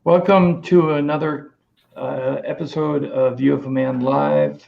Welcome to another episode of UFO Man Live.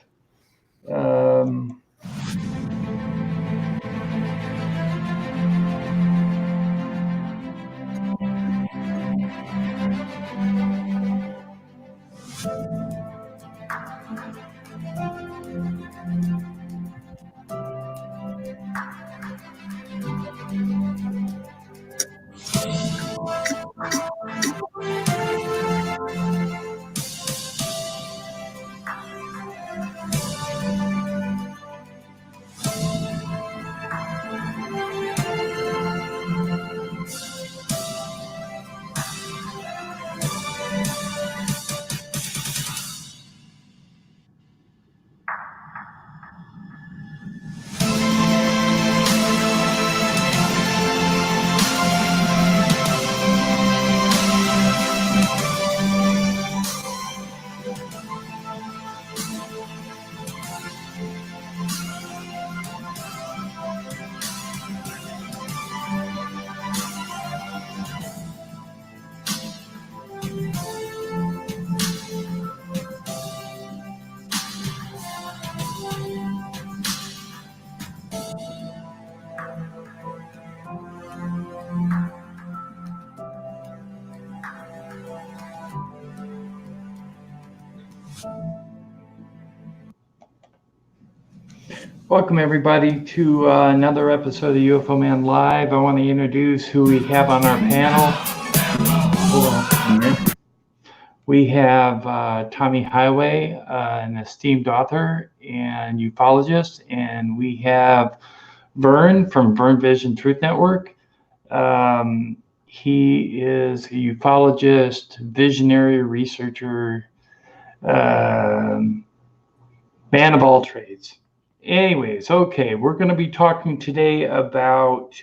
Welcome everybody to another episode of UFO Man Live. I want to introduce who we have on our panel. We have Tommy Highway, an esteemed author and ufologist, and we have VERN from VERN Vision Truth Network. He is a ufologist, visionary researcher, man of all trades. Anyways, okay, we're going to be talking today about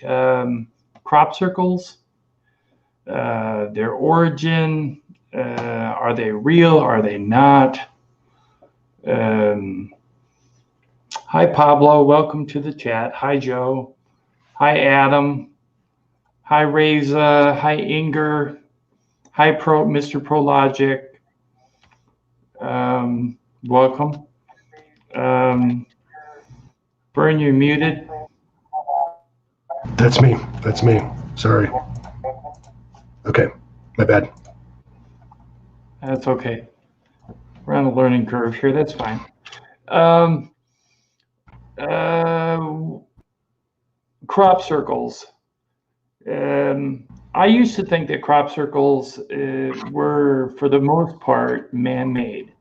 crop circles, their origin. Are they real? Are they not? Hi, Pablo. Welcome to the chat. Hi, Joe. Hi, Adam. Hi, Reza. Hi, Inger. Hi, Mr. Prologic. Welcome. Vern, you're muted. That's me. That's me. Sorry. Okay. My bad. That's okay. We're on a learning curve here. That's fine. Crop circles. I used to think that crop circles were, for the most part, man-made.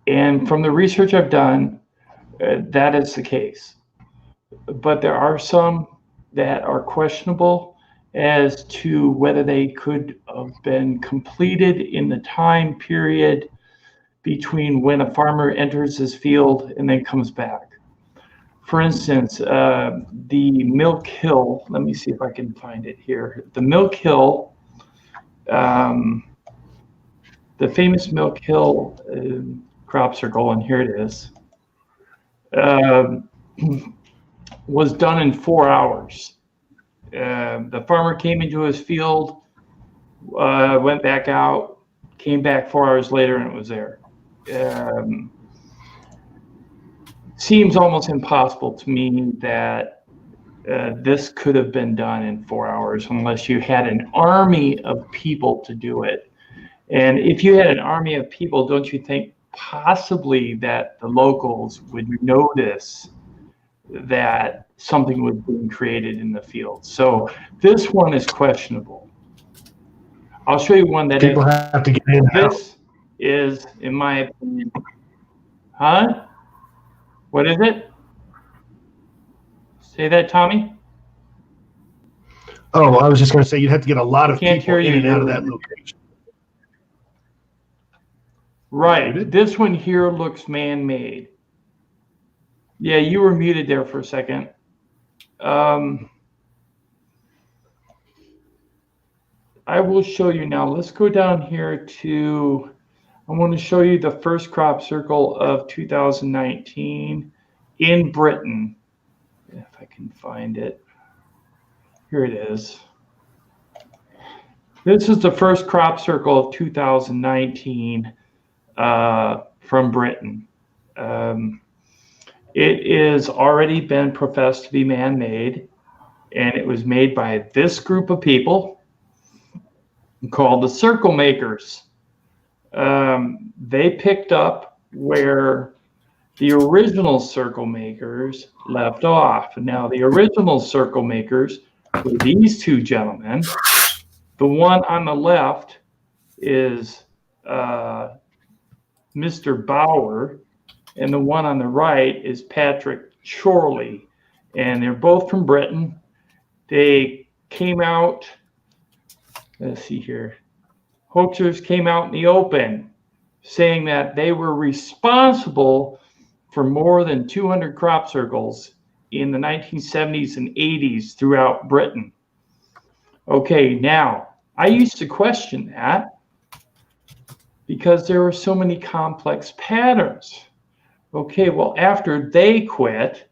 And from the research I've done, that is the case. But there are some that are questionable as to whether they could have been completed in the time period between when a farmer enters his field and then comes back. For instance, the Milk Hill, let me see if I can find it here. The Milk Hill, the famous Milk Hill crop circle, and here it is, was done in 4 hours. The farmer came into his field, went back out, came back 4 hours later, and it was there. Seems almost impossible to me that this could have been done in 4 hours unless you had an army of people to do it. And if you had an army of people, don't you think possibly that the locals would notice that something was being created in the field? So this one is questionable. I'll show you one that people have to get in. This is, in my opinion, huh? What is it? Say that, Tommy? Oh, I was just going to say you'd have to get a lot of Can't people hear you. in and out of that location. Right. This one here looks man-made. Yeah, you were muted there for a second. I will show you now. Let's go down here to, I want to show you the first crop circle of 2019 in Britain. If I can find it. Here it is. This is the first crop circle of 2019 from Britain. It is already been professed to be man-made, and it was made by this group of people called the circle makers. They picked up where the original circle makers left off. Now, the original circle makers were these two gentlemen. The one on the left is Mr. Bauer, and the one on the right is Patrick Chorley, and they're both from Britain. They came out, let's see here, hoaxers came out in the open saying that they were responsible for more than 200 crop circles in the 1970s and 80s throughout Britain. Okay, now, I used to question that because there were so many complex patterns. Okay, well, after they quit,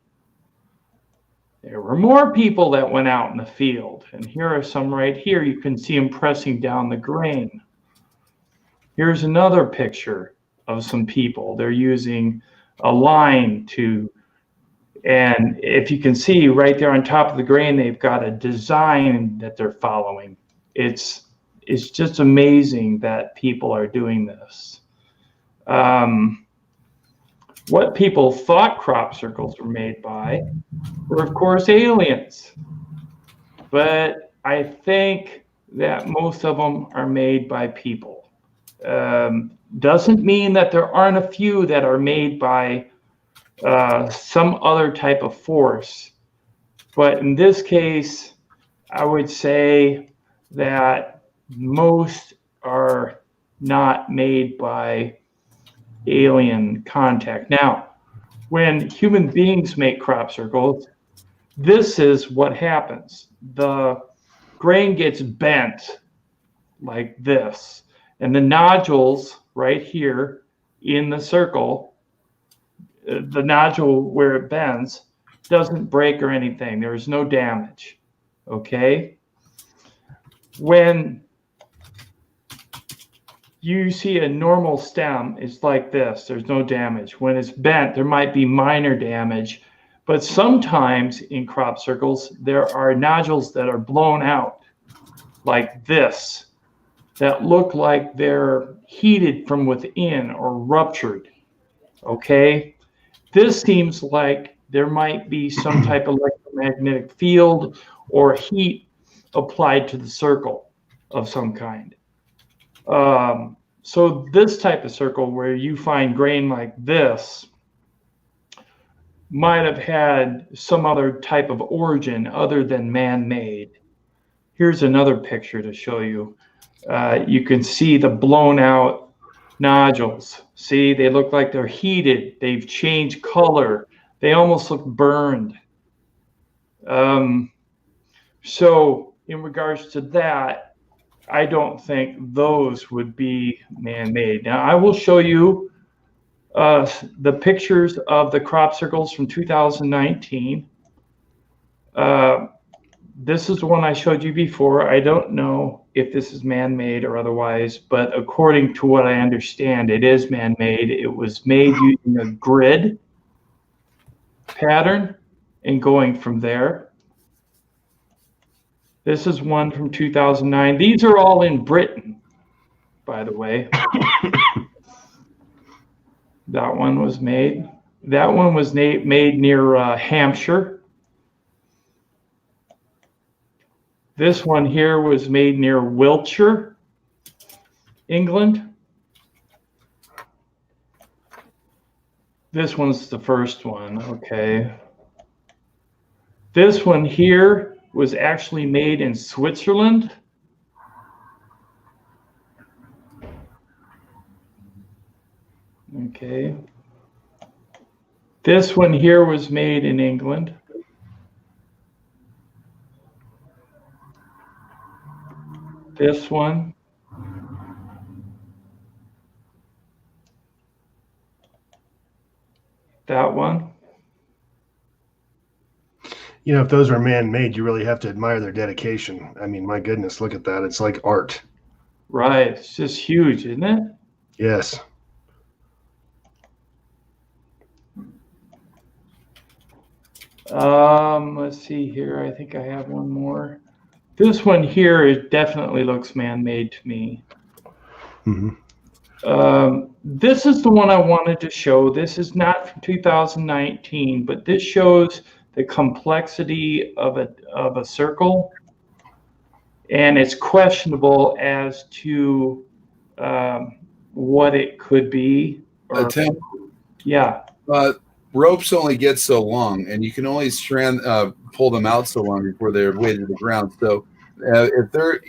there were more people that went out in the field. And here are some right here. You can see them pressing down the grain. Here's another picture of some people. They're using a line to, and if you can see right there on top of the grain, they've got a design that they're following. It's just amazing that people are doing this. What people thought crop circles were made by were, of course, aliens. But I think that most of them are made by people. Doesn't mean that there aren't a few that are made by some other type of force. But in this case, I would say that most are not made by alien contact. Now, when human beings make crop circles, this is what happens. The grain gets bent like this, and the nodules right here in the circle, the nodule where it bends doesn't break or anything. There's no damage. Okay? When you see a normal stem, it's like this. There's no damage. When it's bent, there might be minor damage. But sometimes in crop circles, there are nodules that are blown out like this, that look like they're heated from within or ruptured. Okay? This seems like there might be some type of electromagnetic field or heat applied to the circle of some kind. So this type of circle where you find grain like this might have had some other type of origin other than man-made. Here's another picture to show you. You can see the blown out nodules. See, they look like they're heated. They've changed color. They almost look burned. So in regards to that, I don't think those would be man-made. Now, I will show you the pictures of the crop circles from 2019. This is the one I showed you before. I don't know if this is man-made or otherwise, but according to what I understand, it is man-made. It was made using a grid pattern and going from there. This is one from 2009. These are all in Britain, by the way. That one was made. That one was made near Hampshire. This one here was made near Wiltshire, England. This one's the first one, okay. This one here was actually made in Switzerland. Okay. This one here was made in England. This one. That one. You know, if those are man-made, you really have to admire their dedication. I mean, my goodness, look at that. It's like art. Right. It's just huge, isn't it? Yes. Let's see here. I think I have one more. This one here, it definitely looks man-made to me. Mm-hmm. This is the one I wanted to show. This is not from 2019, but this shows the complexity of a circle, and it's questionable as to what it could be. Or, Tim, yeah. Ropes only get so long, and you can only pull them out so long before they're weighted to the ground. So if they're,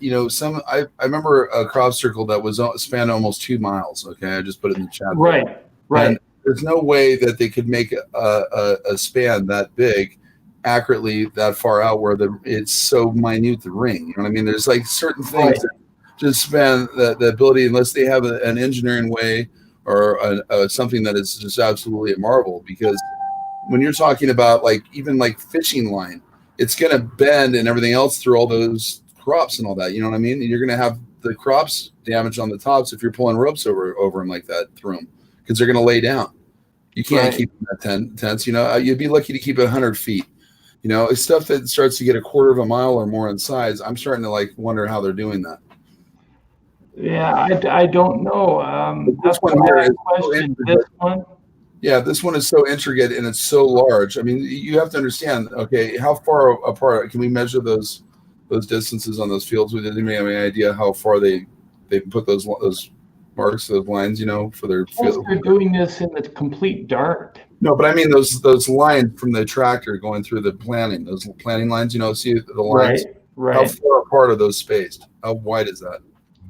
you know, I remember a crop circle that was spanned almost 2 miles. Okay, I just put it in the chat. Right, right. And there's no way that they could make a span that big accurately that far out where it's so minute, the ring. You know what I mean? There's like certain things that just span the ability, unless they have an engineering way or something that is just absolutely a marvel. Because when you're talking about like even like fishing line, it's going to bend and everything else through all those crops and all that. You know what I mean? And you're going to have the crops damaged on the tops if you're pulling ropes over them like that through them, because they're going to lay down. You can't keep them that tense. You know, you'd be lucky to keep it 100 feet. You know, it's stuff that starts to get a quarter of a mile or more in size. I'm starting to like wonder how they're doing that. Yeah, I don't know. This one here is question. This one. Yeah, this one is so intricate and it's so large. I mean, you have to understand. Okay, how far apart can we measure those distances on those fields? We didn't have any idea how far they put those marks, those lines, you know, for their field. They're doing this in the complete dark. No, but I mean those lines from the tractor going through the planting, those planting lines. You know, see the lines. Right. How far apart are those spaced? How wide is that?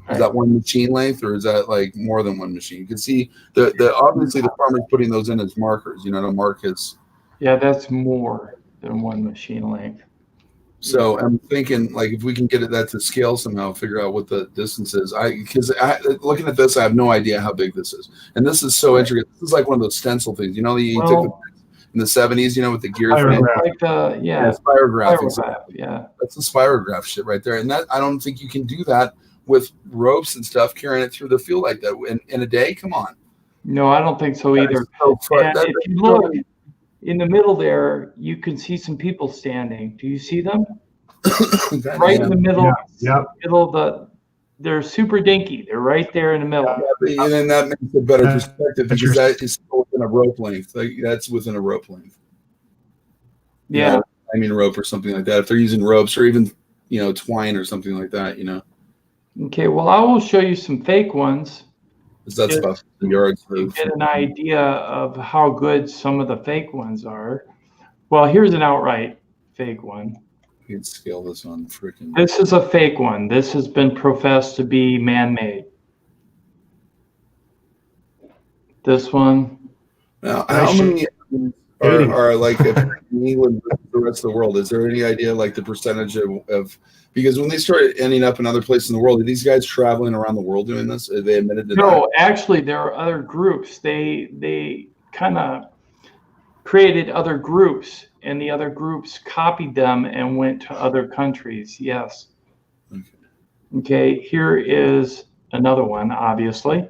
Is that one machine length, or is that like more than one machine? You can see the obviously the farmer's putting those in as markers, you know, to mark his. Yeah, that's more than one machine length. So I'm thinking, like, if we can get that to scale somehow, figure out what the distance is. Because looking at this, I have no idea how big this is, and this is so intricate. This is like one of those stencil things, you know, you took in the 70s, you know, with the gear thing. Like spirograph. Exactly. Yeah, that's the spirograph shit right there, and that I don't think you can do that with ropes and stuff, carrying it through the field like that in a day. Come on. No, I don't think so either. If you look in the middle there, you can see some people standing. Do you see them? Right in the middle. Yeah. Middle of the. They're super dinky. They're right there in the middle. Yeah, and then that makes a better perspective because that is within a rope length. Like, that's within a rope length. Yeah. You know, I mean, rope or something like that. If they're using ropes or even, you know, twine or something like that, you know. Okay, well, I will show you some fake ones. That's about the yards. To get an idea of how good some of the fake ones are. Well, here's an outright fake one. You can scale this on freaking. This is a fake one. This has been professed to be man-made. This one. Now, how many are like in England versus the rest of the world? Is there any idea, like, the percentage of because when they started ending up in other places in the world, are these guys traveling around the world doing this? Are they admitted to that? No, actually, there are other groups. They kind of created other groups, and the other groups copied them and went to other countries. Yes. Okay, here is another one, obviously.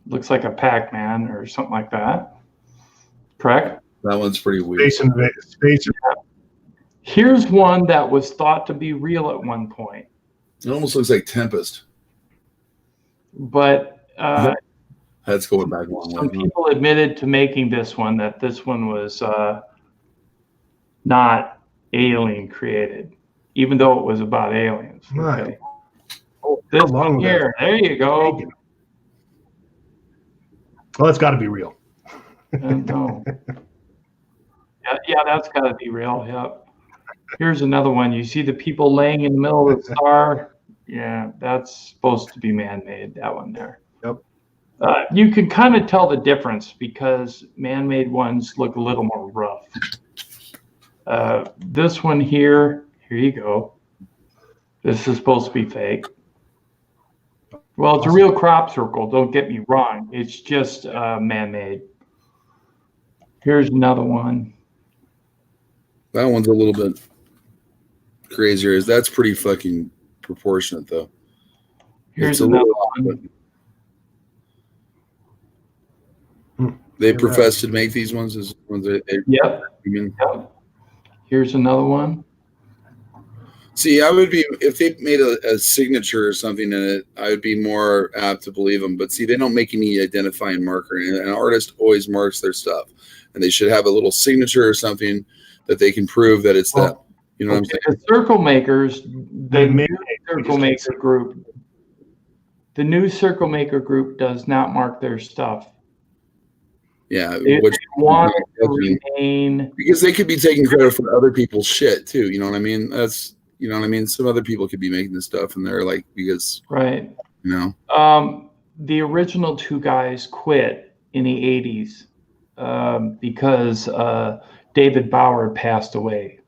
Looks like a Pac-Man or something like that. Correct? That one's pretty weird. Space. Here's one that was thought to be real at one point. It almost looks like Tempest. But that's going back a long way. Some people admitted to making this one, that this one was not alien created, even though it was about aliens. Okay. Oh, this one here. There you go. Well, it's got to be real. No. Yeah, that's got to be real. Yep. Here's another one. You see the people laying in the middle of the star? Yeah, that's supposed to be man-made, that one there. Yep. You can kind of tell the difference because man-made ones look a little more rough. This one here you go. This is supposed to be fake. Well, it's a real crop circle, don't get me wrong. It's just man-made. Here's another one. That one's a little bit crazier. That's pretty fucking proportionate, though. Here's It's a another little. one. They profess to make these ones as ones that they. Yep. Here's another one. See, I would be, if they made a signature or something in it, I would be more apt to believe them. But see, they don't make any identifying marker. And an artist always marks their stuff, and they should have a little signature or something that they can prove that it's them. You know what I'm saying? The circle makers, the new circle maker group, the new circle maker group does not mark their stuff. Yeah, They want to remain, because they could be taking credit for other people's shit too. You know what I mean? That's, you know what I mean. Some other people could be making this stuff, and they're like, because right. You know, the original two guys quit in the 80s because David Bauer passed away.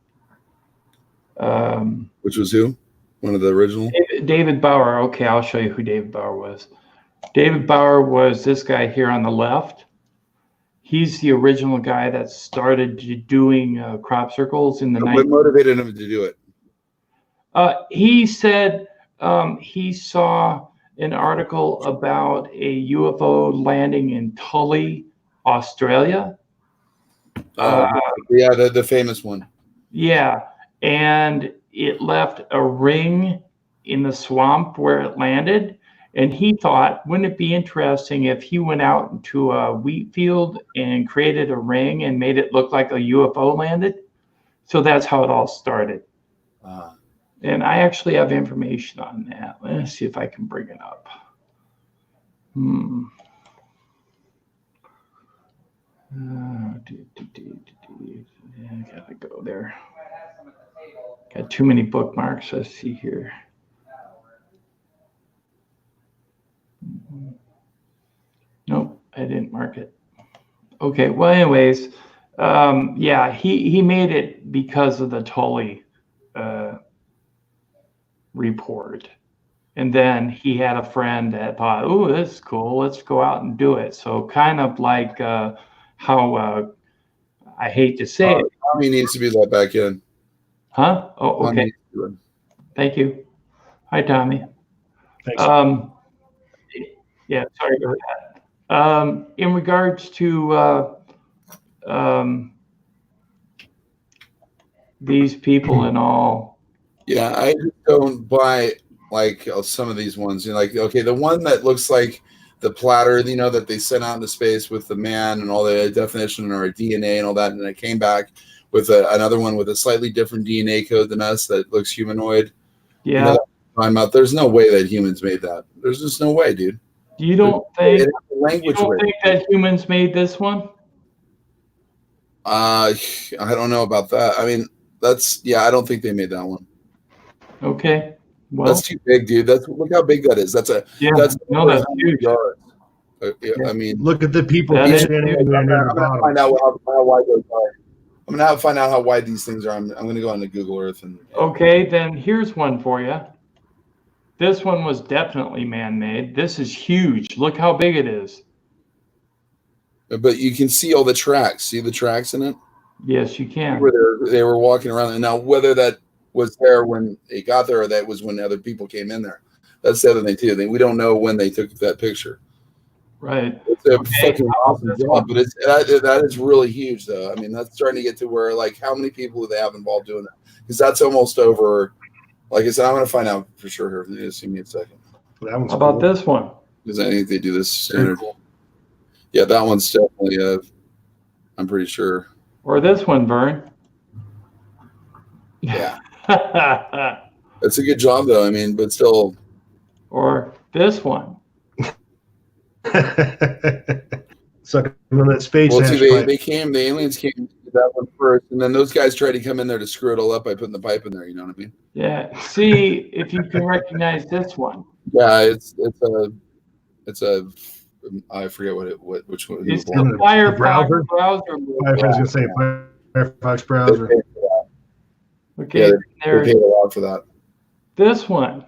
Which was who? One of the original? David Bauer. Okay, I'll show you who David Bauer was. David Bauer was this guy here on the left. He's the original guy that started doing crop circles in the 90s. What motivated him to do it? He said he saw an article about a UFO landing in Tully, Australia. Yeah, the famous one. Yeah, and it left a ring in the swamp where it landed. And he thought, wouldn't it be interesting if he went out into a wheat field and created a ring and made it look like a UFO landed? So that's how it all started. And I actually have information on that. Let's see if I can bring it up. I gotta go there. Got too many bookmarks. Let's see here. Nope, I didn't mark it. Okay, well, anyways, yeah, he made it because of the Tully report. And then he had a friend that thought, oh, this is cool, let's go out and do it. So kind of like how, I hate to say it. Tommy needs to be let back in. Huh? Oh, okay. Thank you. Hi, Tommy. Thanks. Yeah, sorry about that. In regards to these people and all. Yeah, I just don't buy like some of these ones. You know, like, okay, the one that looks like the platter, you know, that they sent out into space with the man and all the definition or DNA and all that, and it came back with another one with a slightly different DNA code than us that looks humanoid. Yeah. You know, I'm out. There's no way that humans made that. There's just no way, dude. You don't think that humans made this one? I don't know about that. I mean, I don't think they made that one. Okay. Well, that's too big, dude. Look how big that is. That's huge. I mean, look at the people. I'm gonna find out how wide those are. I'm gonna have to find out how wide these things are. I'm gonna go onto Google Earth and. Okay, then here's one for you. This one was definitely man-made. This is huge. Look how big it is. But you can see all the tracks. See the tracks in it? Yes, you can. They were walking around. And now whether that was there when they got there or that was when other people came in there, that's the other thing too. We don't know when they took that picture. Right. It's a fucking awesome job, but that is really huge though. I mean, that's starting to get to where, like, how many people do they have involved doing that? Because that's almost over. Like I said, I'm going to find out for sure here. Just give me a second. That one's How about this one? Because I think they do this standard. Yeah, that one's definitely, I'm pretty sure. Or this one, Vern. Yeah. That's a good job, though. I mean, but still. Or this one. Sucking on that space. Well, see, the aliens came to that one first, and then those guys tried to come in there to screw it all up by putting the pipe in there. You know what I mean? Yeah. See if you can recognize this one. Yeah, it's a. I forget which one. It's the Firefox browser. I was going to say Firefox browser. Okay, yeah, they paid a lot for that. This one.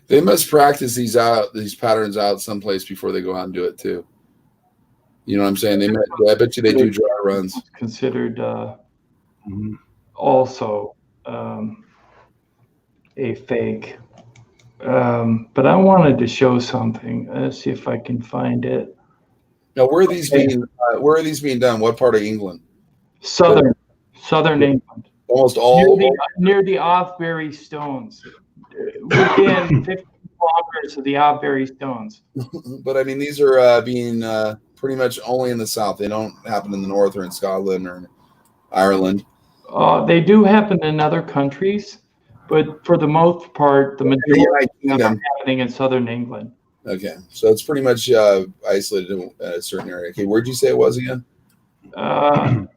They must practice these patterns out someplace before they go out and do it too. You know what I'm saying? I bet you they do dry runs. Considered also a fake. But I wanted to show something. Let's see if I can find it. Now, where are these being done? What part of England? Southern England. Almost all near the Avebury Stones, within 50 kilometers of the Avebury Stones. But I mean, these are being pretty much only in the south. They don't happen in the north or in Scotland or in Ireland. They do happen in other countries, but for the most part, the majority of them are happening in southern England. Okay, so it's pretty much isolated in a certain area. Okay, where'd you say it was again?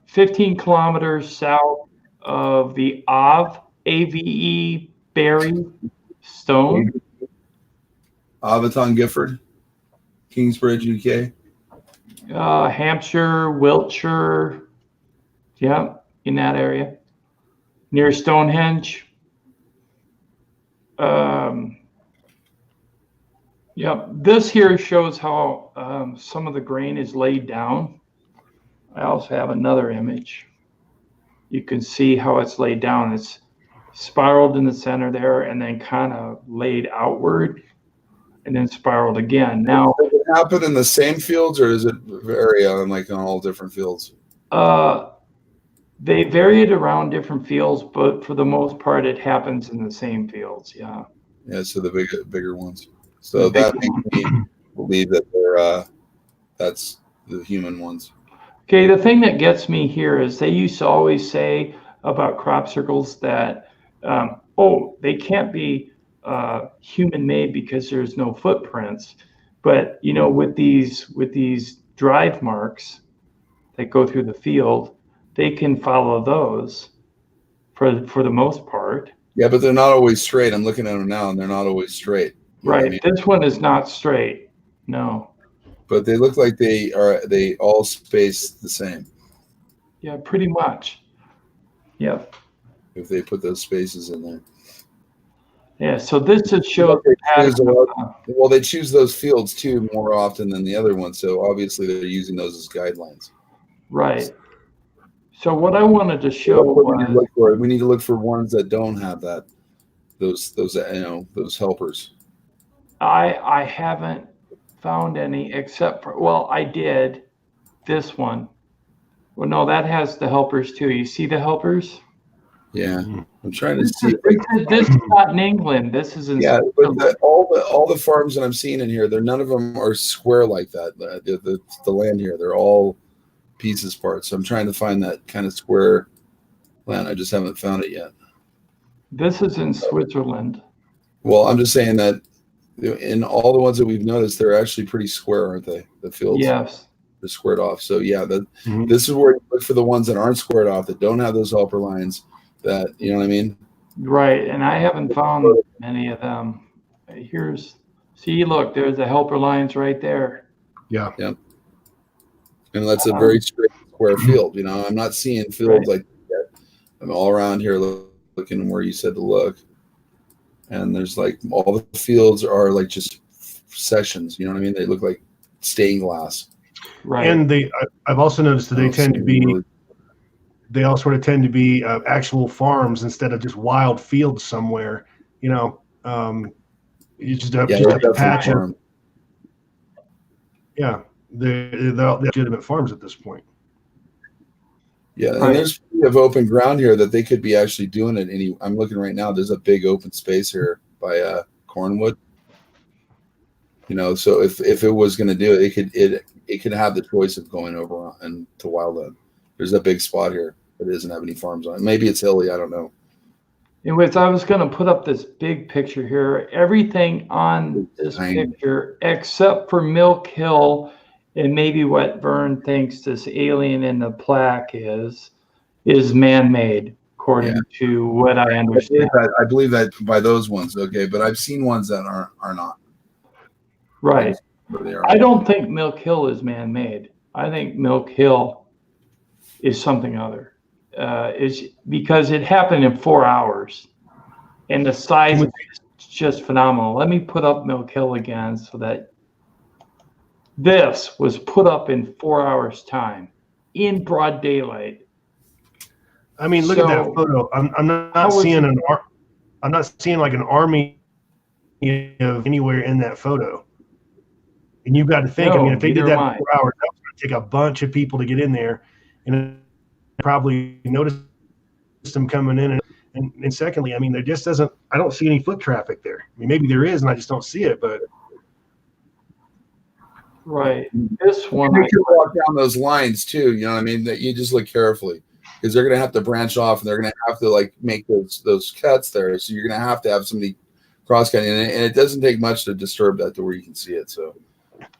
15 kilometers south of the Ave Berry Stone. Aviton Gifford, Kingsbridge, UK. Hampshire, Wiltshire, yeah, in that area, near Stonehenge. Yep, this here shows how some of the grain is laid down. I also have another image. You can see how it's laid down. It's spiraled in the center there and then kind of laid outward and then spiraled again. Now, does it happen in the same fields or does it vary on all different fields? They vary it around different fields, but for the most part, it happens in the same fields. Yeah. Yeah. So the bigger ones. So that makes me believe that that's the human ones. Okay. The thing that gets me here is they used to always say about crop circles that, they can't be human made because there's no footprints. But, with these drive marks that go through the field, they can follow those for the most part. Yeah, but they're not always straight. I'm looking at them now, and they're not always straight. Right. This one is not straight. No. But they look like they all space the same. Yeah, pretty much. Yep. If they put those spaces in there. Yeah. So this just shows. Well, they choose those fields too more often than the other ones. So obviously they're using those as guidelines. Right. So what I wanted to show we need to look for ones that don't have that, those helpers. I haven't found any except for, well, I did this one. Well, no, that has the helpers too. You see the helpers? Yeah, I'm trying to see. This is not in England. This is in. Yeah, but all the farms that I'm seeing in here, none of them are square like that. The land here, they're all pieces parts. So I'm trying to find that kind of square land. I just haven't found it yet. This is in Switzerland. Well, I'm just saying that in all the ones that we've noticed, they're actually pretty square, aren't they? The fields. Yes. They're squared off. So yeah, this is where you look for the ones that aren't squared off, that don't have those helper lines. That, you know what I mean? Right. And I haven't found many of them. See, look, there's the helper lines right there. Yeah. Yep. And that's a very straight square field. I'm not seeing fields like that. I'm all around here looking where you said to look. And there's like all the fields are like just sections. You know what I mean? They look like stained glass. Right. And I've also noticed that they tend to be. They all sort of tend to be actual farms instead of just wild fields somewhere. You just have a patch. Yeah, they're legitimate farms at this point. Yeah, and there's plenty of open ground here that they could be actually doing it. I'm looking right now. There's a big open space here by Cornwood. So if it was going to do it, it could have the choice of going over and to wildland. There's a big spot here that doesn't have any farms on it. Maybe it's hilly. I don't know. Anyways, I was going to put up this big picture here. Everything on this picture, except for Milk Hill and maybe what Vern thinks this alien in the plaque is man-made, according to what I understand. I believe that by those ones, okay, but I've seen ones that are not. Right. I don't think Milk Hill is man-made. I think Milk Hill is something other. Is because it happened in 4 hours, and the size is just phenomenal. Let me put up Milk Hill again so that This was put up in 4 hours time in broad daylight. I mean, look at that photo. I'm not seeing I'm not seeing like an army of anywhere in that photo. And you've got to think, I mean, if they did that in 4 hours, that was going to take a bunch of people to get in there, and probably noticed them coming in. And secondly, I mean, there just doesn't, I don't see any foot traffic there. I mean, maybe there is, and I just don't see it, but. Right. This one. You can walk down those lines too, you know what I mean? That you just look carefully, because they're going to have to branch off, and they're going to have to like make those cuts there. So you're going to have somebody cross-cutting, and it doesn't take much to disturb that to where you can see it. So.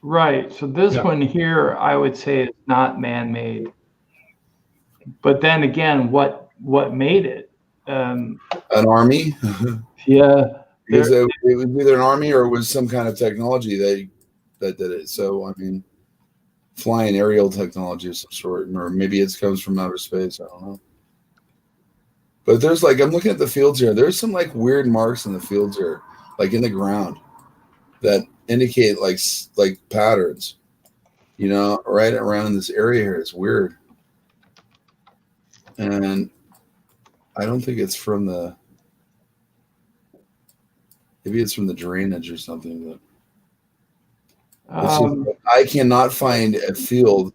Right. So this one here, I would say is not man-made. But then again, what made it? An army? Yeah. Because it was either an army or it was some kind of technology that did it. So, I mean, flying aerial technology of some sort, or maybe it comes from outer space. I don't know. But there's like, I'm looking at the fields here. There's some like weird marks in the fields here, like in the ground, that indicate like patterns, you know, right around this area here. It's weird. And I don't think it's from maybe it's from the drainage or something. But I cannot find a field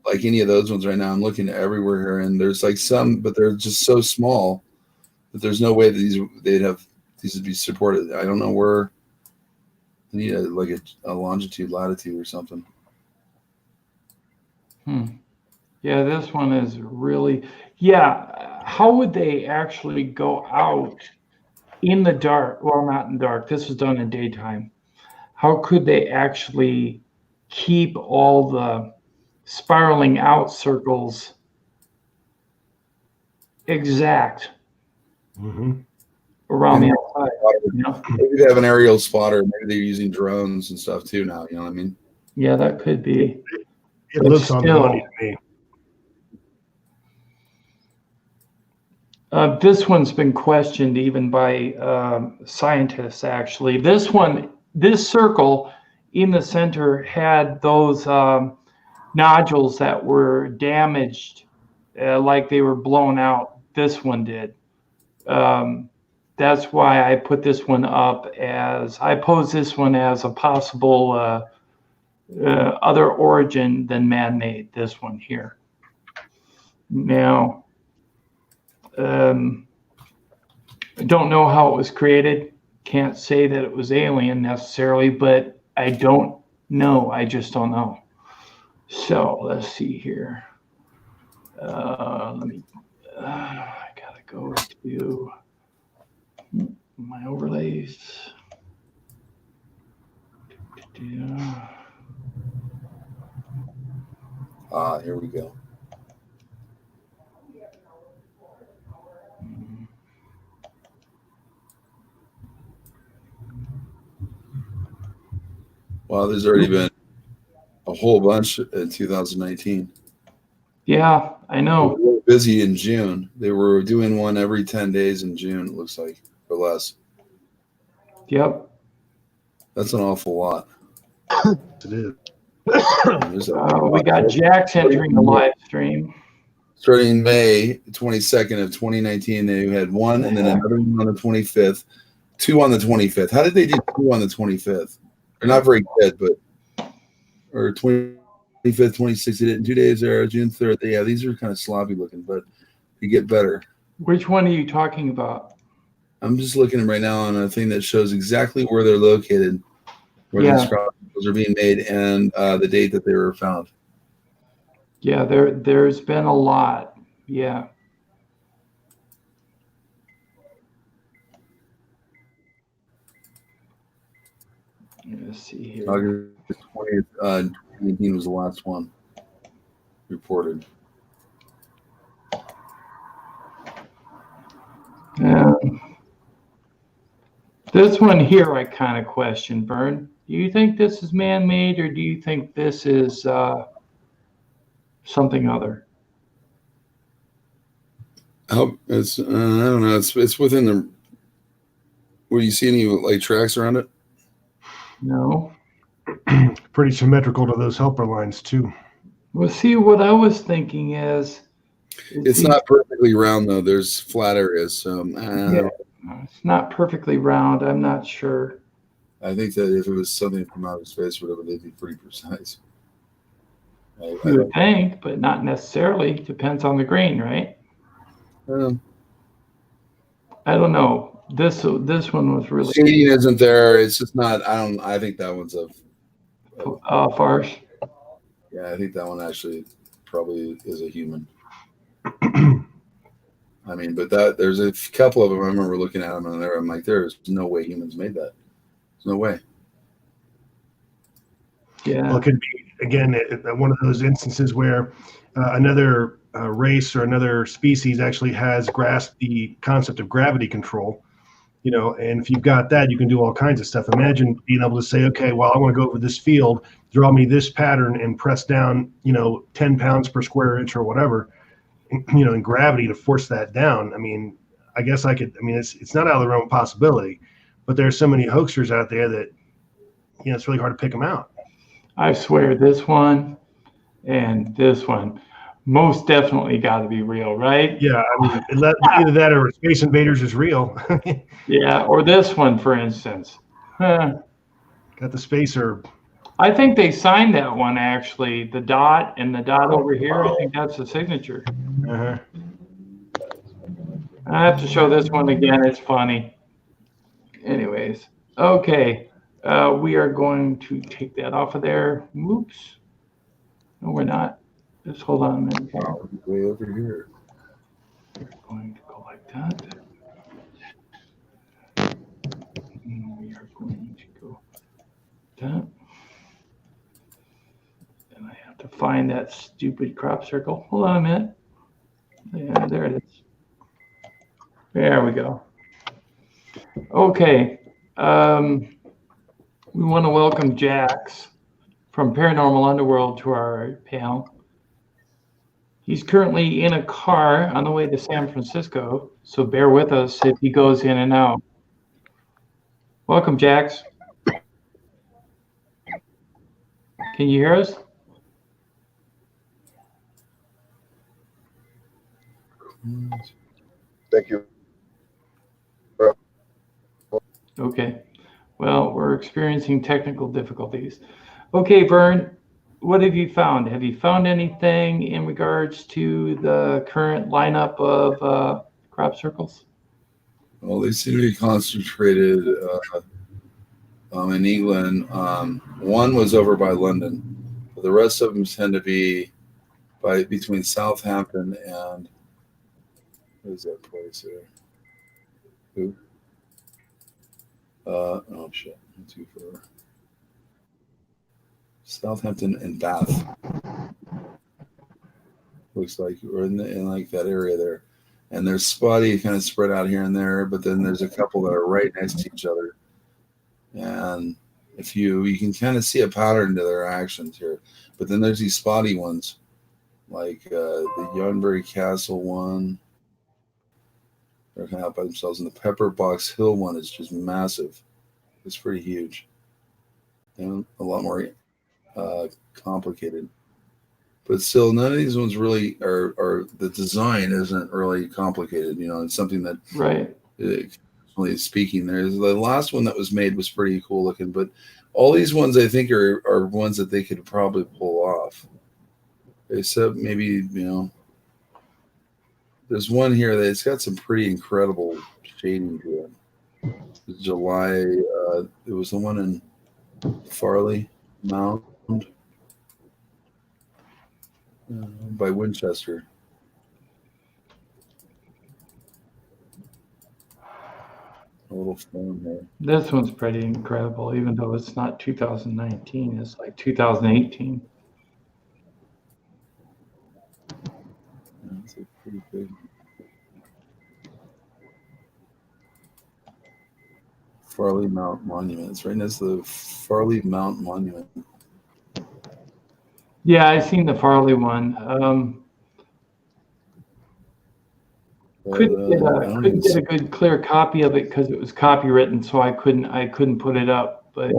like any of those ones right now. I'm looking everywhere here, and there's like some, but they're just so small that there's no way that these would be supported. I don't know where. I need like a longitude, latitude, or something. Yeah, this one is really. Yeah, how would they actually go out in the dark? Well, not in dark. This was done in daytime. How could they actually keep all the spiraling out circles exact around the outside? You know? Maybe they have an aerial spotter. Maybe they're using drones and stuff too now. You know what I mean? Yeah, that could be. It looks on the money to me. This one's been questioned even by scientists, actually. This circle in the center had those nodules that were damaged, like they were blown out. This one did. That's why I put this one up I pose this one as a possible other origin than man-made, this one here. Now, I don't know how it was created. Can't say that it was alien necessarily, but I don't know. I just don't know. So let's see here. I gotta go to my overlays. Here we go. Wow, there's already been a whole bunch in 2019. Yeah, I know. They were busy in June. They were doing one every 10 days in June, it looks like, or less. Yep. That's an awful lot. It is. We got Jax entering the live stream. Starting May 22nd of 2019, they had one, and then another one on the 25th, two on the 25th. How did they do two on the 25th? They're not very good, but or 25th, 26th, they did it in 2 days there, June 3rd. Yeah, these are kind of sloppy looking, but they get better. Which one are you talking about? I'm just looking right now on a thing that shows exactly where they're located, where these crossovers are being made, and the date that they were found. Yeah, there's been a lot. Yeah. Let's see here. August 20th, 2018 was the last one reported. This one here I kind of question, Vern. Do you think this is man-made, or do you think this is something other? It's I don't know. It's within the. Will you see any like tracks around it? No. pretty symmetrical to those helper lines too. Well, see, what I was thinking is It's not perfectly round though. There's flat areas, so yeah, it's not perfectly round. I'm not sure. I think that if it was something from outer space, whatever, they'd be pretty precise. You would think, but not necessarily. Depends on the grain, right? I don't know. This one was really. Shading isn't there. It's just not. I think that one's a farce. Yeah, I think that one actually probably is a human. I mean, but there's a couple of them. I remember looking at them and there. I'm like, there's no way humans made that. There's no way. Yeah. Well, it could be again one of those instances where another race or another species actually has grasped the concept of gravity control. You know, and if you've got that, you can do all kinds of stuff. Imagine being able to say, okay, well, I want to go over this field, draw me this pattern, and press down, 10 pounds per square inch or whatever, in gravity to force that down. I mean, I guess I could. I mean, it's not out of the realm of possibility, but there's so many hoaxers out there that, it's really hard to pick them out. I swear, this one and this one most definitely got to be real, right? Yeah, I mean, either that or Space Invaders is real. Yeah, or this one, for instance. Got the spacer. I think they signed that one, actually. The dot and the dot over here, I think that's the signature. Uh-huh. I have to show this one again. It's funny. Anyways, okay. We are going to take that off of there. Oops. No, we're not. Just hold on a minute. Way over here. We're going to go like that. And we are going to go like that. And I have to find that stupid crop circle. Hold on a minute. Yeah, there it is. There we go. Okay. We want to welcome Jax from Paranormal Underworld to our panel. He's currently in a car on the way to San Francisco, so bear with us if he goes in and out. Welcome, Jax. Can you hear us? Thank you. Okay. Well, we're experiencing technical difficulties. Okay, Vern, what have you found? Have you found anything in regards to the current lineup of crop circles? Well, they seem to be concentrated in England. One was over by London, but the rest of them tend to be between Southampton and what is that place there? Who? Oh shit, not too far. Southampton and Bath. Looks like we're in like that area there. And there's spotty kind of spread out here and there, but then there's a couple that are right next to each other. And if you can kind of see a pattern to their actions here. But then there's these spotty ones, like the Youngbury Castle one. They're kind of out by themselves. And the Pepper Box Hill one is just massive. It's pretty huge. And a lot more complicated. But still, none of these ones really are the design isn't really complicated. It's something that, right. Speaking, there's the last one that was made was pretty cool looking, but all these ones I think are ones that they could probably pull off. Except maybe, there's one here that's got some pretty incredible shading to it. July, it was the one in Farley Mound. By Winchester. A little phone here. This one's pretty incredible, even though it's not 2019, it's like 2018. That's a pretty big. Farley Mount Monument. It's right next to the Farley Mount Monument. Yeah, I've seen the Farley one. Couldn't get a good clear copy of it because it was copywritten, so I couldn't put it up. But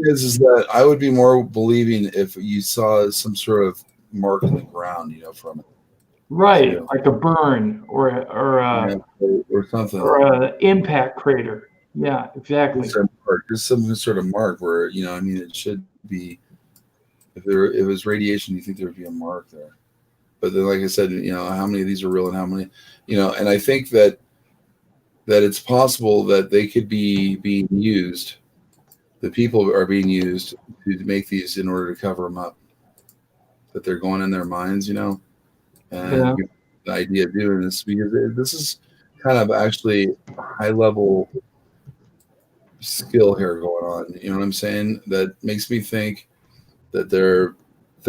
is that I would be more believing if you saw some sort of mark in the ground, from it. Right, too. like a burn or something, or a impact crater. Yeah, exactly. Just some sort of mark where it should be. If it was radiation, you think there would be a mark there. But then, like I said, how many of these are real and how many, and I think that it's possible that they could be being used. The people are being used to make these in order to cover them up. That they're going in their minds, and the idea of doing this, because this is kind of actually a high level skill here going on. You know what I'm saying? That makes me think that they're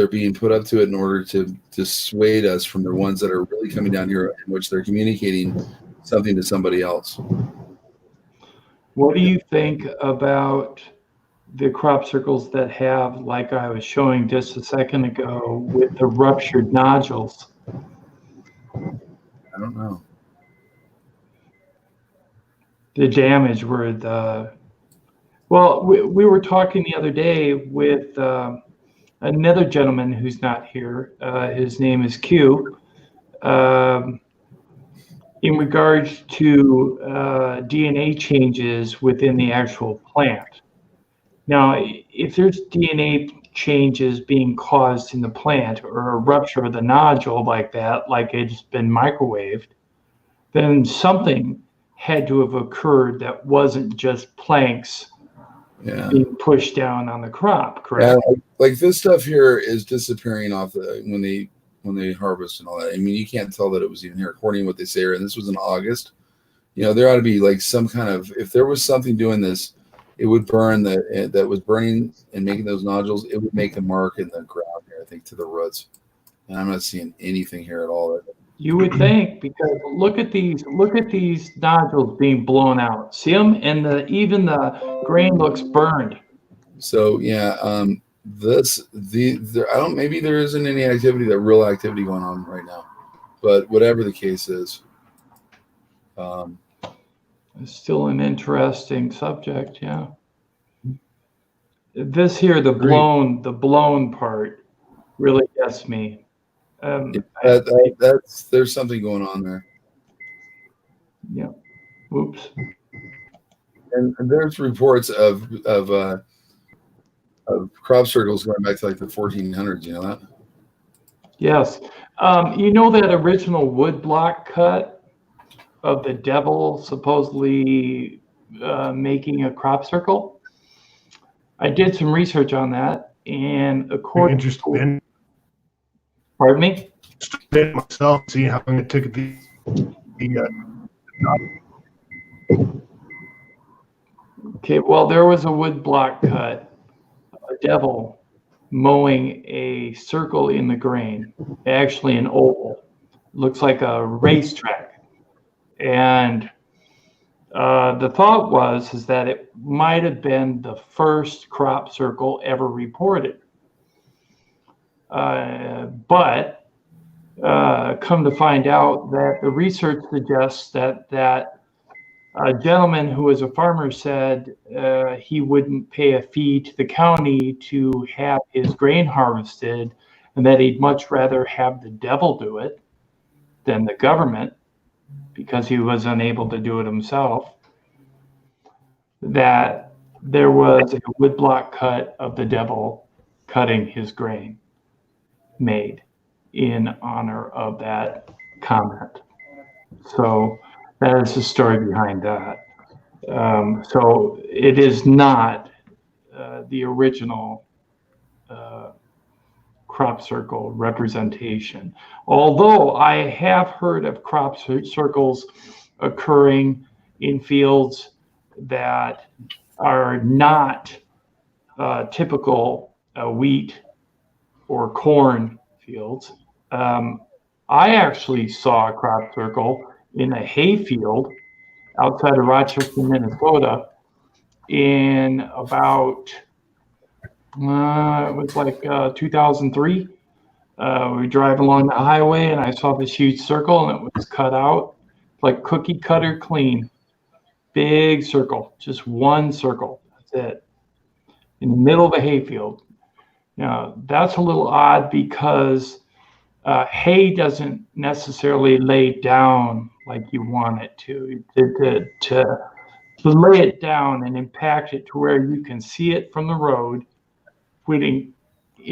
being put up to it in order to dissuade us from the ones that are really coming down here, in which they're communicating something to somebody else. What do you think about the crop circles that have, like I was showing just a second ago, with the ruptured nodules? I don't know. The damage were we were talking the other day with another gentleman who's not here. His name is Q. In regards to DNA changes within the actual plant. Now, if there's DNA changes being caused in the plant or a rupture of the nodule like that, like it's been microwaved, then something had to have occurred that wasn't just planks being pushed down on the crop, correct? Yeah, like this stuff here is disappearing off when they harvest and all that. I mean, you can't tell that it was even here, according to what they say here. And this was in August. There ought to be like some kind of, if there was something doing this, it would burn that was burning and making those nodules. It would make a mark in the ground here, I think, to the roots. And I'm not seeing anything here at all. You would think, because look at these nodules being blown out. See them, and even the grain looks burned. So yeah, maybe there isn't any real activity going on right now, but whatever the case is, it's still an interesting subject. Yeah. This here, the blown part, really gets me. There's something going on there. Yeah. Oops. And there's reports of crop circles going back to like the 1400s. You know that? Yes. That original wood block cut of the devil supposedly making a crop circle? I did some research on that, and according to... Pardon me? Myself, seeing how long it took Okay, well, there was a wood block cut of a devil mowing a circle in the grain, actually an oval. Looks like a racetrack. And the thought is that it might have been the first crop circle ever reported. But come to find out that the research suggests that a gentleman who was a farmer said he wouldn't pay a fee to the county to have his grain harvested, and that he'd much rather have the devil do it than the government, because he was unable to do it himself. That there was a woodblock cut of the devil cutting his grain made in honor of that comment. So that is the story behind that. So it is not the original crop circle representation. Although I have heard of crop circles occurring in fields that are not typical wheat or corn fields. I actually saw a crop circle in a hay field outside of Rochester, Minnesota in about, it was like 2003. We were driving along the highway and I saw this huge circle and it was cut out like cookie cutter clean. Big circle, just one circle, that's it. in the middle of a hayfield. Now, that's a little odd because hay doesn't necessarily lay down like you want it to. To lay it down and impact it to where you can see it from the road would, in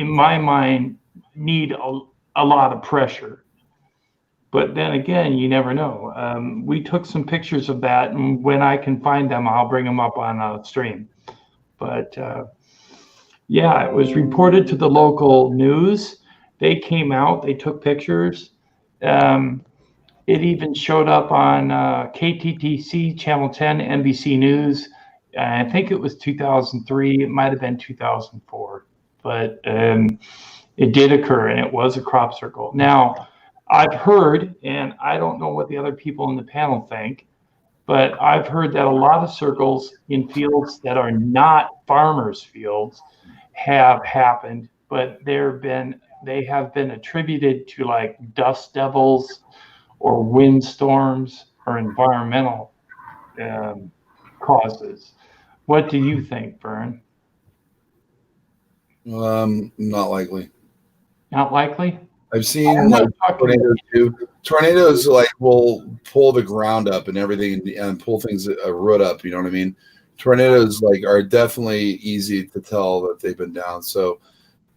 my mind, need a lot of pressure. But then again, you never know. We took some pictures of that, and when I can find them, I'll bring them up on a stream. But yeah, it was reported to the local news. They came out, they took pictures. It even showed up on KTTC, Channel 10, NBC News. I think it was 2003. It might have been 2004. But it did occur, and it was a crop circle. Now, I've heard, and I don't know what the other people in the panel think, but I've heard that a lot of circles in fields that are not farmers' fields have happened, but they have been attributed to like dust devils or windstorms or environmental causes. What do you think, Vern? Not likely. Not likely? I've seen like tornadoes too. Tornadoes like will pull the ground up and everything and pull things root up. You know what I mean? Tornadoes like are definitely easy to tell that they've been down. So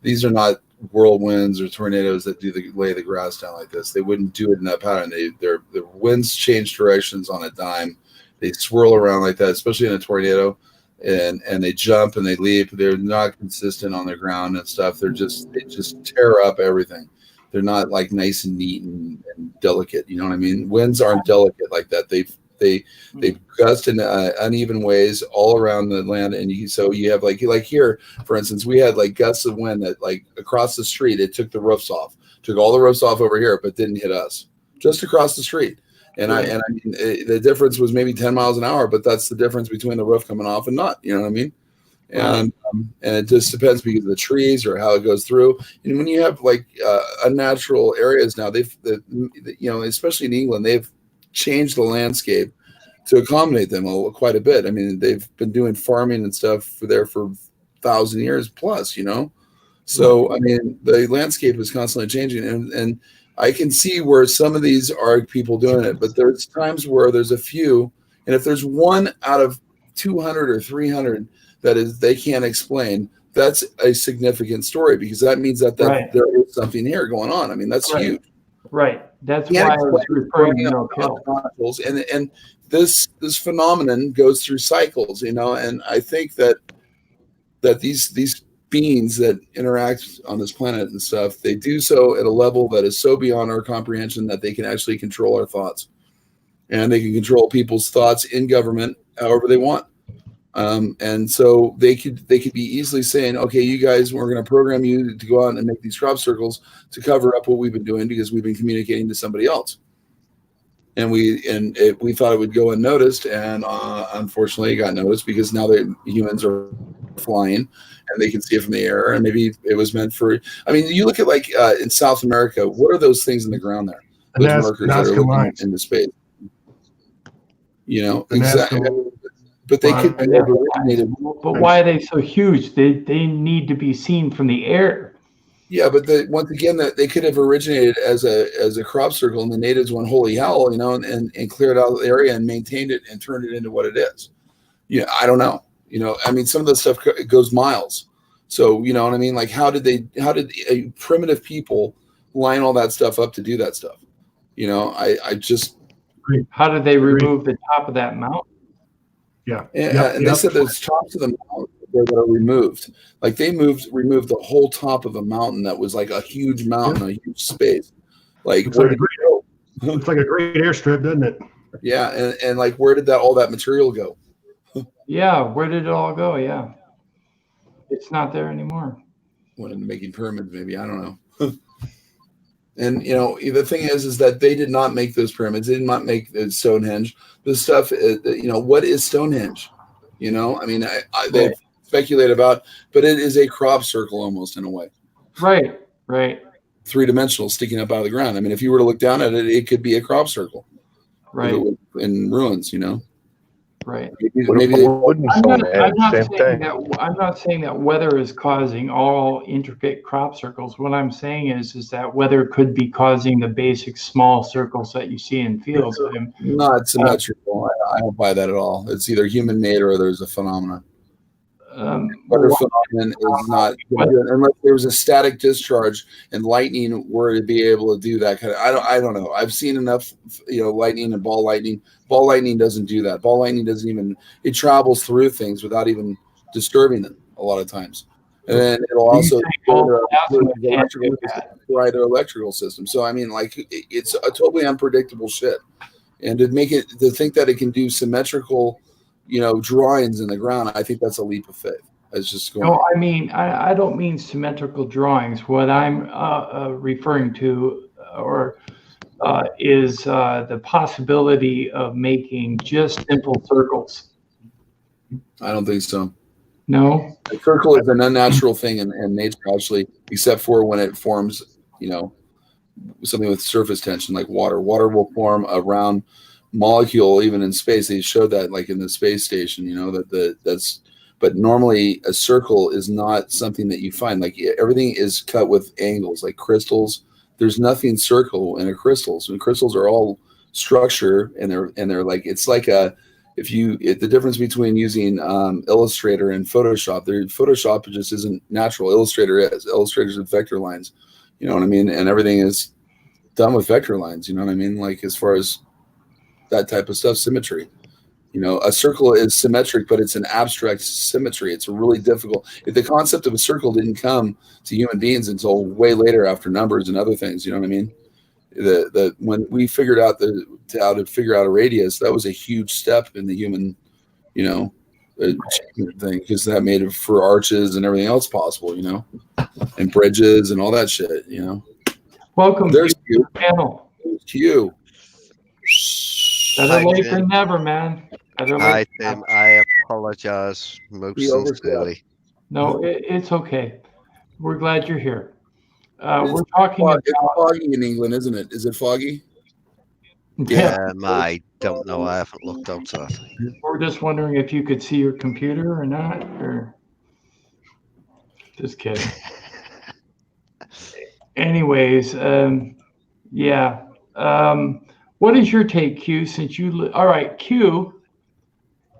these are not whirlwinds or tornadoes that lay the grass down like this. They wouldn't do it in that pattern. The winds change directions on a dime. They swirl around like that, especially in a tornado, and they jump and they leap. They're not consistent on the ground and stuff. They just tear up everything. They're not like nice and neat and delicate. You know what I mean? Winds aren't delicate like that. They gust in uneven ways all around the land, and so you have like here, for instance, we had like gusts of wind that like across the street, it took the roofs off, took all the roofs off over here, but didn't hit us just across the street. And I mean, the difference was maybe 10 miles an hour, but that's the difference between the roof coming off and not. You know what I mean? And it just depends because of the trees or how it goes through. And when you have like unnatural areas now, especially in England, they've changed the landscape to accommodate them quite a bit. I mean, they've been doing farming and stuff for 1,000 years plus, you know? So, I mean, the landscape is constantly changing, and I can see where some of these are people doing it, but there's times where there's a few, and if there's one out of 200 or 300 that is they can't explain, that's a significant story because that means that there is something here going on. I mean, that's huge. Right. That's why I was referring to no-kill. And this phenomenon goes through cycles, you know, and I think that these beings that interact on this planet and stuff, they do so at a level that is so beyond our comprehension that they can actually control our thoughts, and they can control people's thoughts in government however they want. And so they could be easily saying, okay, you guys, we're going to program you to go out and make these crop circles to cover up what we've been doing because we've been communicating to somebody else. And we thought it would go unnoticed, and unfortunately it got noticed because now the humans are flying and they can see it from the air, and maybe it was meant for. I mean, you look at like in South America, what are those things in the ground there? Those markers that are looking into space. You know, exactly. But they could have originated. But why are they so huge? They need to be seen from the air. Yeah, but once again, that they could have originated as a crop circle, and the natives went holy hell, you know, and cleared out the area and maintained it and turned it into what it is. Yeah, I don't know. You know, I mean, some of the stuff goes miles. So you know what I mean? Like, how did primitive people line all that stuff up to do that stuff? You know, I just. How did they remove the top of that mountain? Yeah, and they said there's tops of the mountain that are removed. Like they removed the whole top of a mountain that was like a huge mountain, a huge space. Like it's like a great airstrip, doesn't it? Yeah, and like where did all that material go? Yeah, where did it all go? Yeah, it's not there anymore. Went into making pyramids, maybe, I don't know. And you know, the thing is that they did not make those pyramids. They did not make the Stonehenge. This stuff, you know, what is Stonehenge? You know, I mean, they speculate about, but it is a crop circle almost in a way. Right. 3-dimensional, sticking up out of the ground. I mean, if you were to look down at it, it could be a crop circle. Right. In ruins, you know. Right. Maybe they wouldn't I'm solve not, it. I'm not Same saying thing. that I'm not saying that weather is causing all intricate crop circles. What I'm saying is that weather could be causing the basic small circles that you see in fields. not symmetrical. I don't buy that at all. It's either human made or there's a phenomenon. Weather phenomenon is not unless there was a static discharge and lightning were to be able to do that kind of. I don't know. I've seen enough, lightning and ball lightning. Ball lightning doesn't do that. Ball lightning doesn't even. It travels through things without even disturbing them a lot of times, and then it'll also provide their electrical system. So I mean, like it's a totally unpredictable shit, and to think that it can do symmetrical. Drawings in the ground. I think that's a leap of faith. It's just going. No, I mean, I don't mean symmetrical drawings. What I'm referring to, is the possibility of making just simple circles. I don't think so. No. A circle is an unnatural thing in nature, actually, except for when it forms, something with surface tension like water. Water will form a round molecule even in space. They showed that like in the space station, but normally a circle is not something that you find. Like everything is cut with angles, like crystals. There's nothing circle in a crystals. And crystals are all structure, and they're like it's like the difference between using Illustrator and Photoshop. Photoshop just isn't natural. Illustrator is. Illustrator's with vector lines. You know what I mean? And everything is done with vector lines. You know what I mean? Like as far as that type of stuff, symmetry. A circle is symmetric, but it's an abstract symmetry. It's really difficult. If the concept of a circle didn't come to human beings until way later after numbers and other things, you know what I mean? When we figured out how to figure out a radius, that was a huge step in the human, thing, because that made it for arches and everything else possible, and bridges and all that shit, Welcome to the panel. Q. Better late than never, man. Hi, Tim. I apologize most sincerely. No, it's okay. We're glad you're here. We're talking about... It's foggy in England, isn't it? Is it foggy? Yeah. I don't know. I haven't looked outside. We're just wondering if you could see your computer or not, or... Just kidding. Anyways, yeah. What is your take, Q? All right, Q,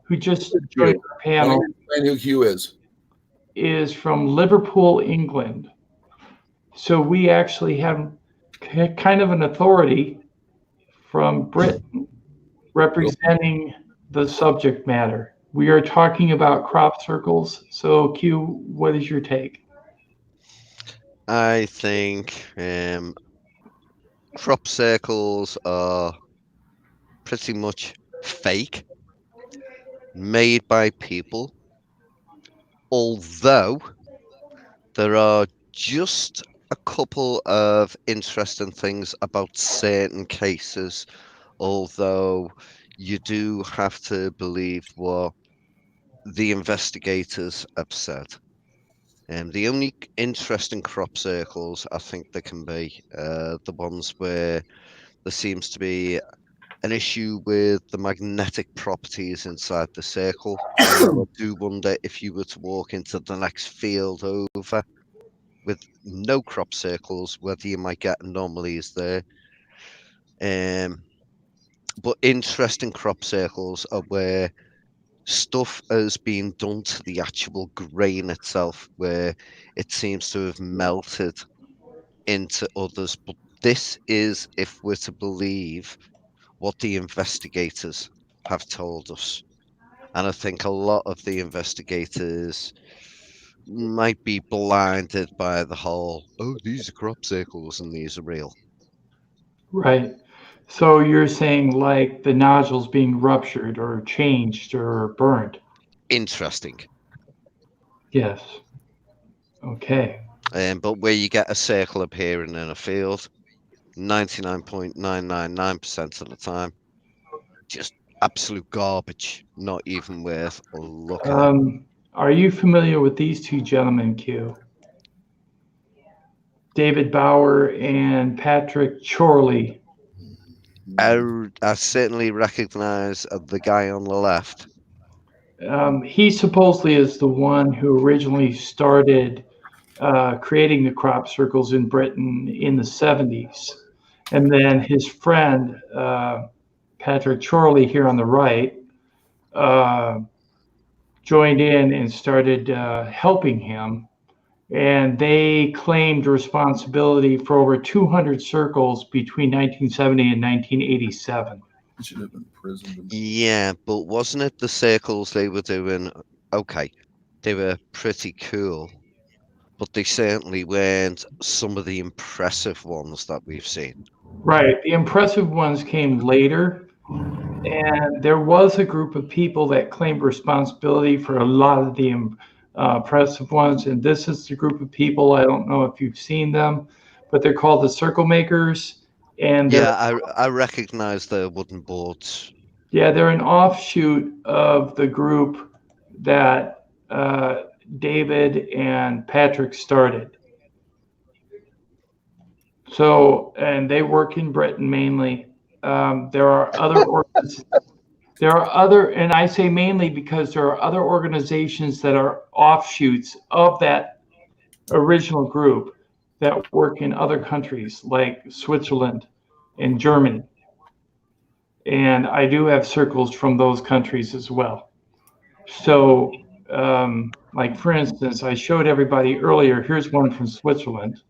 who just joined our panel, explain who Q is from Liverpool, England. So we actually have kind of an authority from Britain representing the subject matter. We are talking about crop circles. So Q, what is your take? I think crop circles are pretty much fake, made by people, although there are just a couple of interesting things about certain cases, although you do have to believe what the investigators have said. The only interesting crop circles I think there can be the ones where there seems to be an issue with the magnetic properties inside the circle. I do wonder if you were to walk into the next field over with no crop circles, whether you might get anomalies there. But interesting crop circles are where stuff has been done to the actual grain itself, where it seems to have melted into others. But this is if we're to believe what the investigators have told us. And I think a lot of the investigators might be blinded by the whole, oh, these are crop circles and these are real. Right. So you're saying like the nodules being ruptured or changed or burned? Interesting. Yes. Okay. But where you get a circle appearing in a field, 99.999% of the time, just absolute garbage, not even worth looking at. Are you familiar with these two gentlemen, Q? David Bauer and Patrick Chorley. I certainly recognize the guy on the left. he supposedly is the one who originally started creating the crop circles in Britain in the 70s. And then his friend, Patrick Chorley here on the right, joined in and started helping him. And they claimed responsibility for over 200 circles between 1970 and 1987. Should have been prison. Yeah, but wasn't it the circles they were doing? Okay, they were pretty cool, but they certainly weren't some of the impressive ones that we've seen. Right. The impressive ones came later. And there was a group of people that claimed responsibility for a lot of the impressive ones. And this is the group of people, I don't know if you've seen them, but they're called the Circle Makers. And yeah, I recognize the wooden boards. Yeah, they're an offshoot of the group that David and Patrick started. So, and they work in Britain mainly. There are other, and I say mainly because there are other organizations that are offshoots of that original group that work in other countries like Switzerland and Germany. And I do have circles from those countries as well. So, like for instance, I showed everybody earlier, here's one from Switzerland.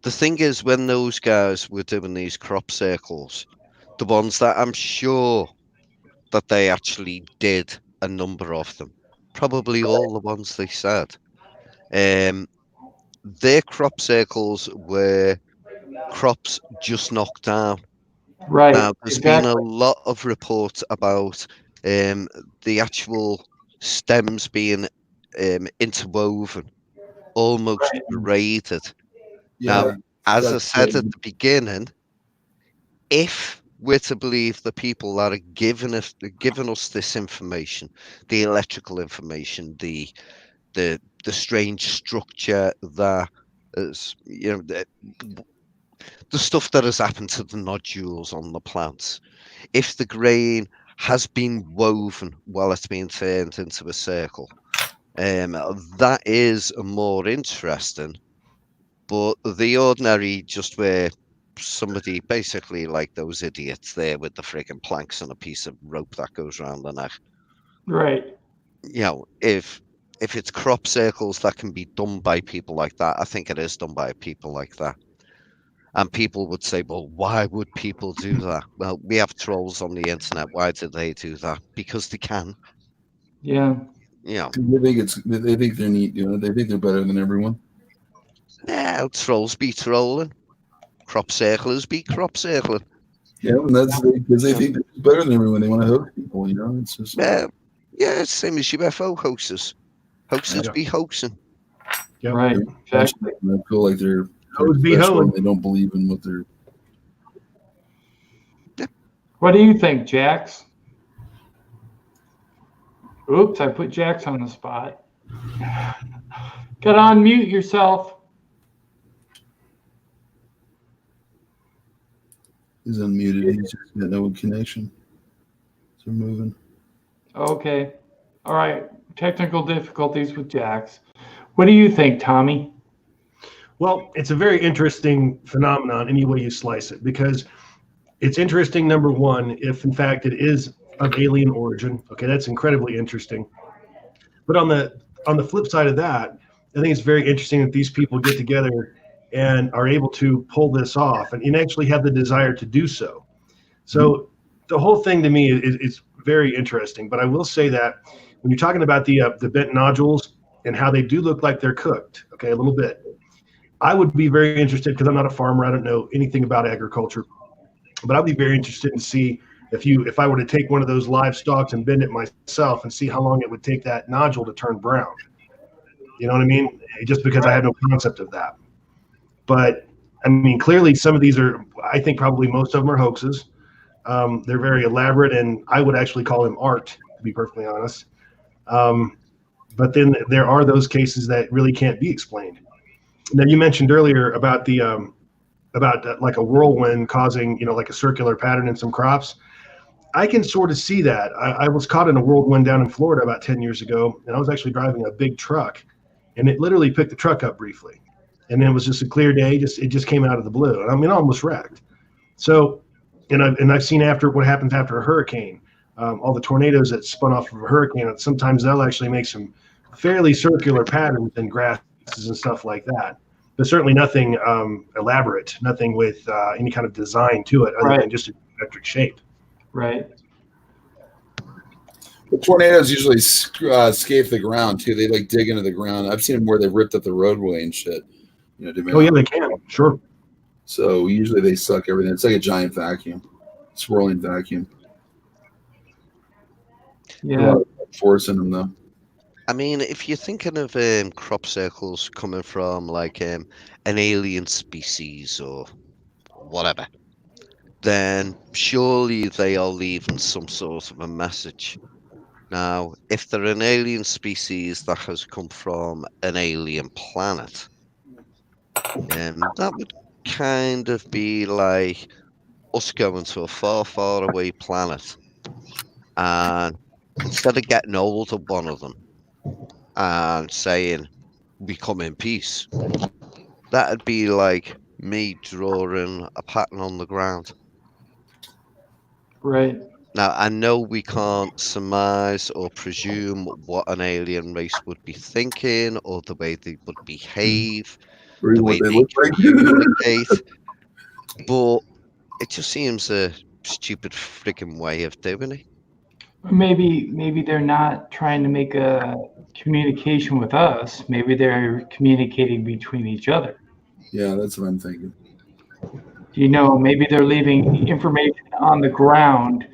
The thing is, when those guys were doing these crop circles, the ones that I'm sure that they actually did a number of them, probably all the ones they said, their crop circles were crops just knocked down. Right. Now, there's been a lot of reports about the actual stems being interwoven, almost braided. Yeah, now, as I said at the beginning, if we're to believe the people that are giving us this information, the electrical information, the strange structure that is, the stuff that has happened to the nodules on the plants, if the grain has been woven while it's being turned into a circle, that is more interesting. But the ordinary, just where somebody basically like those idiots there with the friggin' planks and a piece of rope that goes around the neck. Right. If it's crop circles that can be done by people like that, I think it is done by people like that. And people would say, well, why would people do that? Well, we have trolls on the internet. Why do they do that? Because they can. Yeah. They think they're neat, they think they're better than everyone. Yeah, trolls be trolling. Crop circlers be crop circling. Yeah, and that's because they think they're better than everyone. They want to hoax people, It's just it's same as UFO hoaxers. Hoaxers be hoaxing. Yep. Right. Exactly. I feel like they're they don't believe in what they're. What do you think, Jax? Oops, I put Jax on the spot. Gotta unmute yourself. He's unmuted. He's just got no connection. So moving. Okay. All right. Technical difficulties with Jax. What do you think, Tommy? Well, it's a very interesting phenomenon any way you slice it, because it's interesting, number one, if in fact it is of alien origin. Okay, that's incredibly interesting. But on the flip side of that, I think it's very interesting that these people get together and are able to pull this off and actually have the desire to do so. So the whole thing to me is very interesting. But I will say that when you're talking about the bent nodules and how they do look like they're cooked, okay, a little bit, I would be very interested, because I'm not a farmer, I don't know anything about agriculture, but I'd be very interested to see if I were to take one of those live stalks and bend it myself and see how long it would take that nodule to turn brown. You know what I mean? Just because I have no concept of that. But I mean, clearly some of these are, I think probably most of them are hoaxes. They're very elaborate, and I would actually call them art, to be perfectly honest. But then there are those cases that really can't be explained. Now, you mentioned earlier about like a whirlwind causing, like a circular pattern in some crops. I can sort of see that. I was caught in a whirlwind down in Florida about 10 years ago, and I was actually driving a big truck, and it literally picked the truck up briefly. And then it was just a clear day. It just came out of the blue. I mean, almost wrecked. So, and I've seen after what happens after a hurricane, all the tornadoes that spun off of a hurricane, sometimes they'll actually make some fairly circular patterns in grasses and stuff like that. But certainly nothing elaborate, nothing with any kind of design to it other than just a geometric shape. Right. The tornadoes usually scape the ground too. They like dig into the ground. I've seen them where they've ripped up the roadway and shit. You know, oh yeah, they can. Sure. So usually they suck everything. It's like a giant vacuum, swirling vacuum. Yeah. Force in them though. I mean, if you're thinking of crop circles coming from like an alien species or whatever, then surely they are leaving some sort of a message. Now, if they're an alien species that has come from an alien planet, that would kind of be like us going to a far, far away planet, and instead of getting hold of one of them and saying, "We come in peace," that'd be like me drawing a pattern on the ground. Right. Now, I know we can't surmise or presume what an alien race would be thinking or the way they would behave, Or the what way they they look like. communicate, but it just seems a stupid freaking way of doing it. Maybe they're not trying to make a communication with us. Maybe they're communicating between each other. Yeah, that's what I'm thinking. You know, maybe they're leaving information on the ground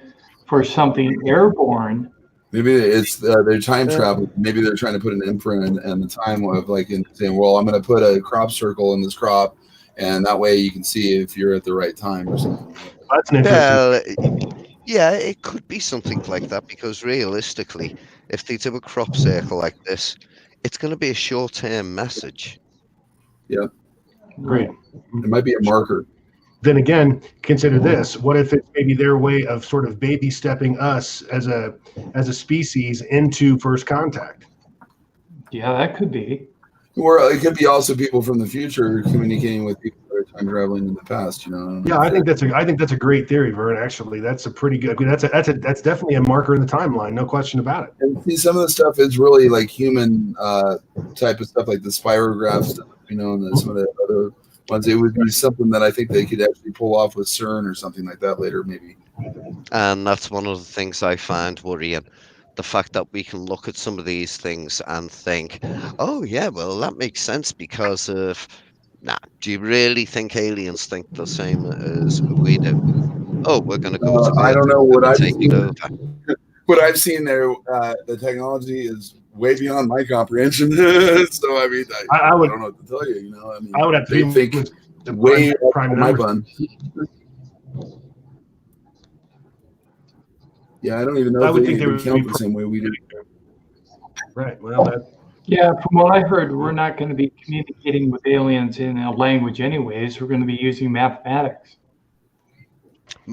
for something airborne. Maybe it's they're time traveling. Maybe they're trying to put an imprint and the time of like in saying, well, I'm going to put a crop circle in this crop, and that way you can see if you're at the right time or something. That's an interesting. Well, yeah, it could be something like that because realistically, if they do a crop circle like this, it's going to be a short-term message. Yeah, Great. it might be a marker. Then again, consider this: what if it's maybe their way of sort of baby stepping us as a species into first contact? Yeah, that could be. Or it could be also people from the future communicating with people that are time traveling in the past. You know. Yeah, I think that's a great theory, Vern. Actually, that's a pretty good. I mean, that's definitely a marker in the timeline, no question about it. And see, some of the stuff is really like human type of stuff, like the spirograph stuff. You know, and some of the other ones. It would be something that I think they could actually pull off with CERN or something like that later, maybe. And that's one of the things I find worrying. The fact that we can look at some of these things and think, oh, yeah, well, that makes sense because of... Nah, do you really think aliens think the same as we do? Oh, we're going to go to I Earth, don't know we're what gonna I've take seen. it over. What I've seen there, the technology is way beyond my comprehension. So I mean, I don't know what to tell you. You know, I mean, I would have to think way prime my bun. Yeah, I don't even know I if would they think they even would count be the same way we do. Right. Well, that. Yeah, from what I heard, we're not going to be communicating with aliens in a language anyways. We're going to be using mathematics.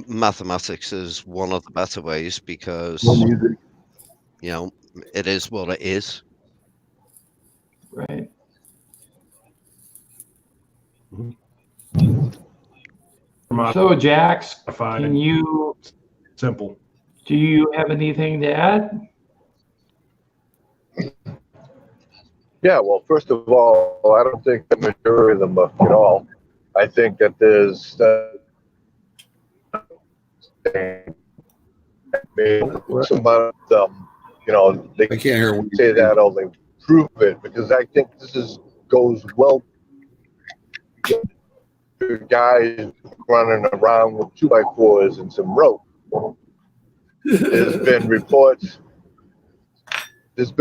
Mathematics is one of the better ways because, you know, it is what it is. Right. So, Jax, can you? Simple. Do you have anything to add? Yeah, well, first of all, I don't think the majority of them are at all. I think that there's some of them, you know, they I can't hear what you say that or they prove it because I think this goes well. Guys running around with 2x4s and some rope. There's been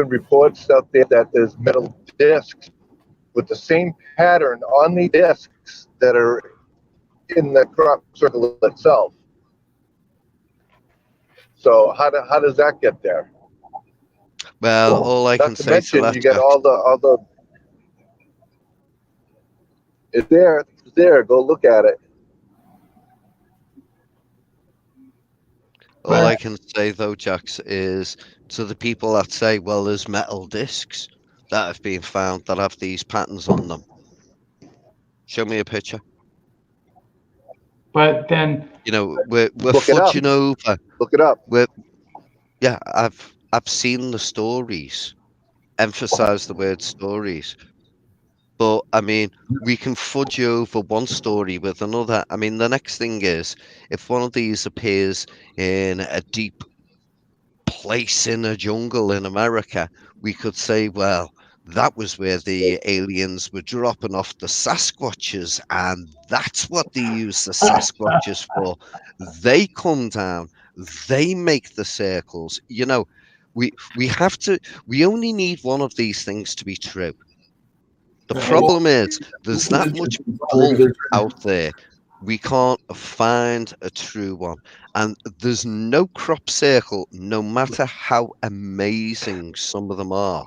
reports out there that there's metal discs with the same pattern on the discs that are in the crop circle itself. So how does that get there? Well, all I can say to that, you get all the it's there. Go look at it. All I can say though, Jax, is to the people that say, well, there's metal discs that have been found that have these patterns on them. Show me a picture. But then, you know, we're Look it up. fudging over. Look it up. Yeah, I've seen the stories. Emphasize the word stories. But I mean, we can fudge over one story with another. I mean, the next thing is, if one of these appears in a deep place in a jungle in America, we could say, well, that was where the aliens were dropping off the Sasquatches, and that's what they use the Sasquatches for. They come down, they make the circles. You know, we only need one of these things to be true. The problem is there's that much bull out there. We can't find a true one. And there's no crop circle, no matter how amazing some of them are,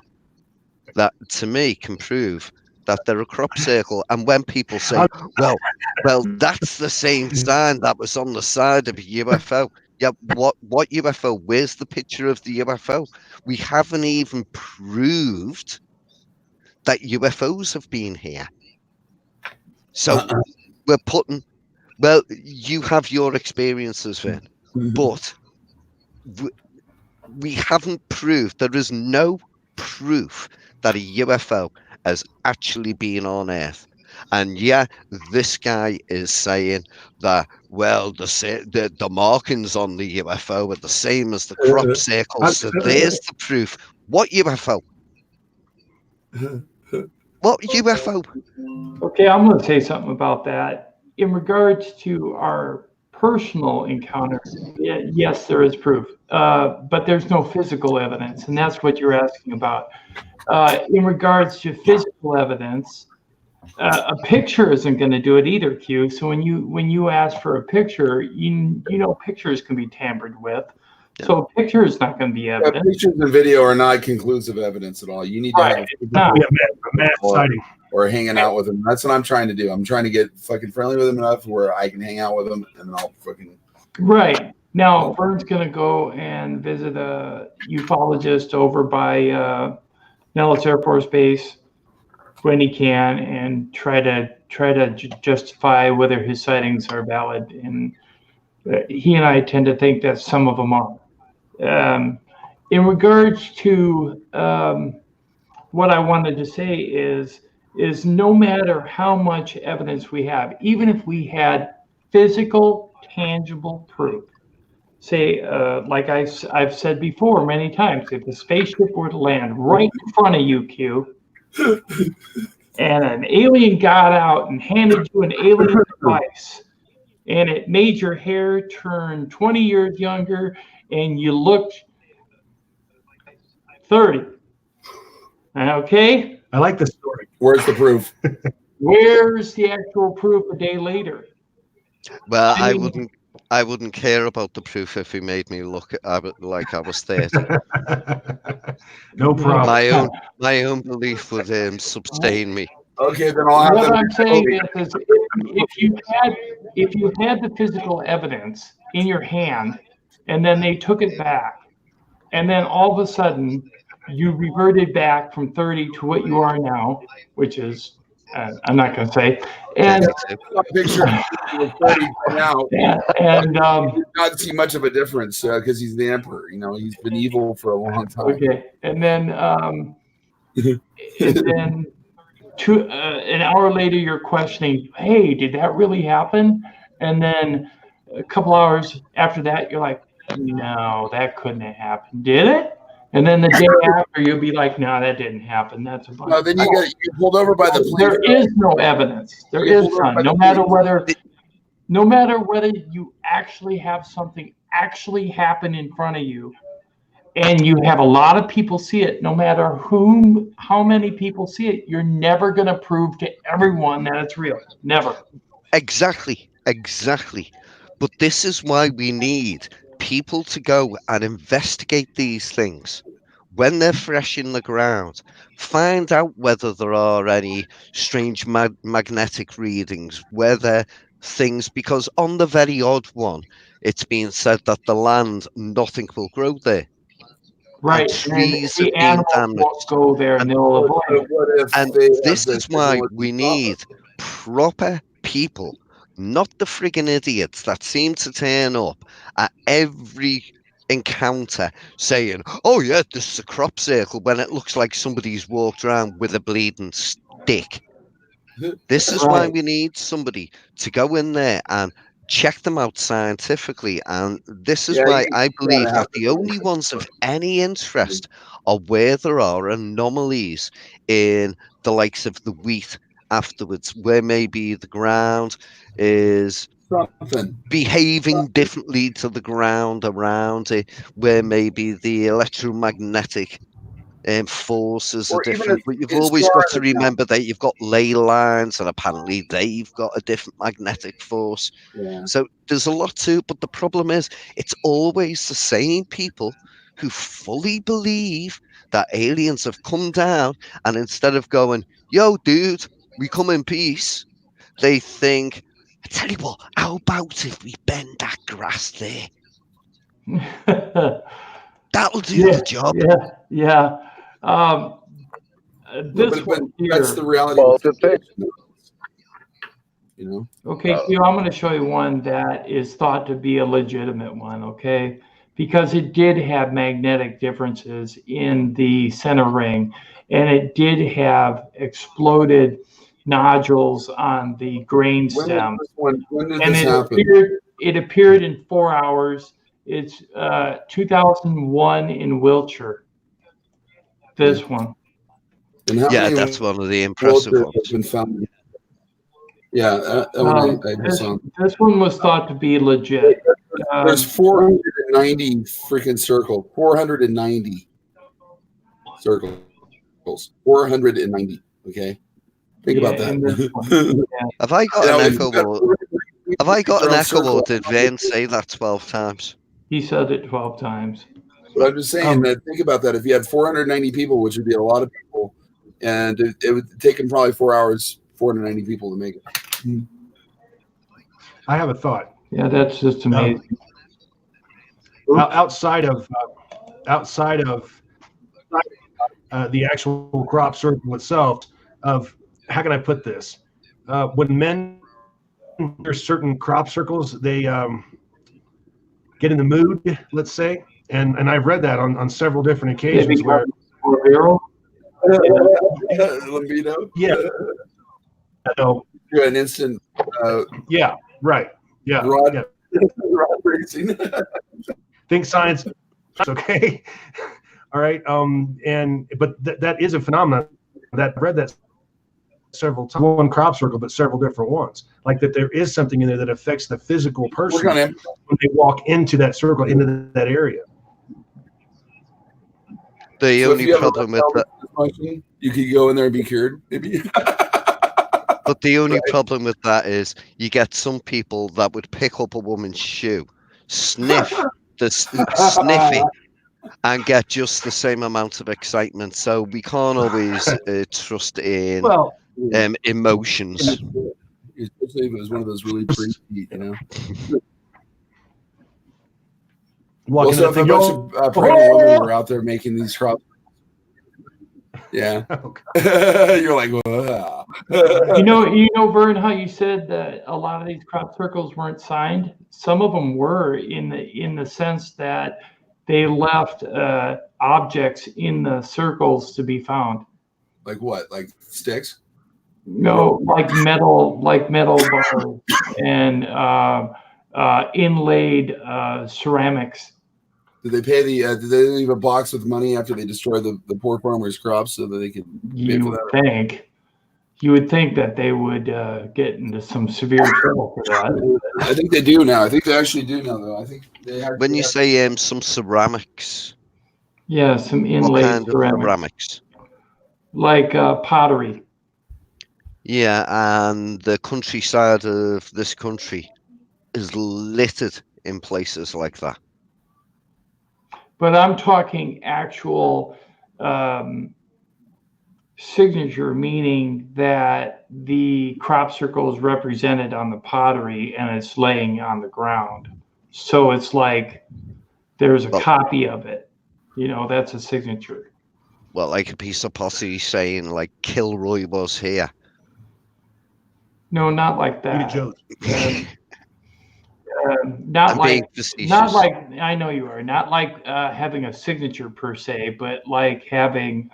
that to me can prove that they're a crop circle. And when people say, well, that's the same sign that was on the side of a UFO. Yeah, what UFO? Where's the picture of the UFO? We haven't even proved that UFOs have been here. So we're putting, well, you have your experiences, Vern, but we haven't proved, there is no proof that a UFO has actually been on Earth. And yeah, this guy is saying that, well, the markings on the UFO are the same as the crop circles. So there's the proof. What UFO? What UFO? okay, I'm going to say something about that. In regards to our personal encounters, yes, there is proof, but there's no physical evidence, and that's what you're asking about. In regards to physical evidence, a picture isn't going to do it either, Q. So when you ask for a picture, you know pictures can be tampered with. So a picture is not going to be evidence. Pictures and video are not conclusive evidence at all. You need to have a mass sighting or hanging out with them. That's what I'm trying to do. I'm trying to get fucking friendly with them enough where I can hang out with them, and then I'll fucking. Right. Now, Vern's going to go and visit a ufologist over by Nellis Air Force Base when he can, and try to justify whether his sightings are valid. And he and I tend to think that some of them are. In regards to what I wanted to say is no matter how much evidence we have, even if we had physical, tangible proof, say, like I've said before many times, if the spaceship were to land right in front of you, Q, and an alien got out and handed you an alien device, and it made your hair turn 20 years younger, and you looked 30. Okay? I like this story. Where's the proof? Where's the actual proof a day later? Well, I wouldn't care about the proof if he made me look like I was 30. No problem. My own belief would sustain me. Okay, then I'll have what I'm saying is if you had the physical evidence in your hand, and then they took it back, and then all of a sudden you reverted back from 30 to what you are now, which is I'm not going to say, and picture of 30 now, and not see much of a difference because he's the emperor. You know, he's been evil for a long time. Okay, and then an hour later you're questioning, hey, did that really happen? And then a couple hours after that you're like, no, that couldn't have happened, did it? And then the day after you'll be like, no, that didn't happen. That's a bunch. No, then you get pulled over by the police. There is no evidence. There is none. No matter whether you actually have something actually happen in front of you, and you have a lot of people see it, no matter how many people see it, you're never going to prove to everyone that it's real. Never. Exactly. But this is why we need people to go and investigate these things when they're fresh in the ground. Find out whether there are any strange magnetic readings, whether things, because on the very odd one, it's been said that the land, nothing will grow there. Right. And trees the have been animals damaged. won't go there and they'll avoid it. What if And they have this the is why technology we to stop need proper people, not the friggin' idiots that seem to turn up at every encounter saying, oh yeah, this is a crop circle, when it looks like somebody's walked around with a bleeding stick. This is why Right. we need somebody to go in there and check them out scientifically. And this is Yeah, why you I believe gotta that have the to- only ones of any interest are where there are anomalies in the likes of the wheat afterwards, where maybe the ground is something. behaving differently to the ground around it, where maybe the electromagnetic forces are Or even different, if but you've it's always far got to in the town. remember that you've got ley lines, and apparently they've got a different magnetic force. Yeah. So there's a lot to it, but the problem is it's always the same people who fully believe that aliens have come down, and instead of going, yo, dude, we come in peace, they think, I tell you what, how about if we bend that grass there? That'll do Yeah, the job. yeah. This But one that's here. the reality. Well, of the the thing- situation, you know. Okay, Q, I'm going to show you one that is thought to be a legitimate one, okay? Because it did have magnetic differences in the center ring, and it did have exploded nodules on the grain stem. When did And this it happen? appeared in 4 hours. It's 2001 in Wiltshire. This one. And how Yeah, many that's one of the impressive Wiltshire have ones. been found? Yeah, that one I just saw. This one was thought to be legit. There's 490 freaking circles. 490 circles. 490. Okay, think about and this that. one. Have I got You know, an if echo? you've got Or, 490 have I got an around echo? Or circle, did Vern say that 12 times? He said it 12 times. But I'm just saying that think about that. If you had 490 people, which would be a lot of people, and it would take them probably 4 hours, 490 people to make it. I have a thought. Yeah, that's just amazing. Outside of the actual crop circle itself, of how can I put this? When men enter certain crop circles, they get in the mood, let's say, and I've read that on several different occasions where More viral? Libido? yeah, so Do an instant yeah, right, yeah, rod, yeah. rod racing. Think science, okay, all right, but that is a phenomenon that I've read that several times. One crop circle, but several different ones. Like that, there is something in there that affects the physical person Work on him. when they walk into that circle, into that area. The So if only you have a problem with that, dysfunction, you could go in there and be cured, maybe. but the only Right. problem with that is you get some people that would pick up a woman's shoe, sniff sniff it, and get just the same amount of excitement. So we can't always trust in Well, emotions. Especially if it was one of those really pretty feet, you know. walking So in if the a thing, bunch of pregnant women were out there making these crops, yeah, you're like, wow. You know, Vern, how you said that a lot of these crop circles weren't signed. Some of them were in the sense that they left objects in the circles to be found. Like what? Like sticks? No, like metal bars and inlaid ceramics. Did they pay the? Did they leave a box with money after they destroyed the poor farmers' crops so that they could pay for that? You would think that they would get into some severe trouble for that. I think they do now. I think they actually do now, though. I think they actually When you say some ceramics, Yeah, some what inlaid kind of ceramics? Like pottery. Yeah, and the countryside of this country is littered in places like that. But I'm talking actual signature, meaning that the crop circle is represented on the pottery and it's laying on the ground. So it's like there's a copy of it. That's a signature. Well, like a piece of pottery saying, like, Kilroy was here. No, not like that. Not I'm like, being facetious. not like, I know you are, not like having a signature per se, but like having,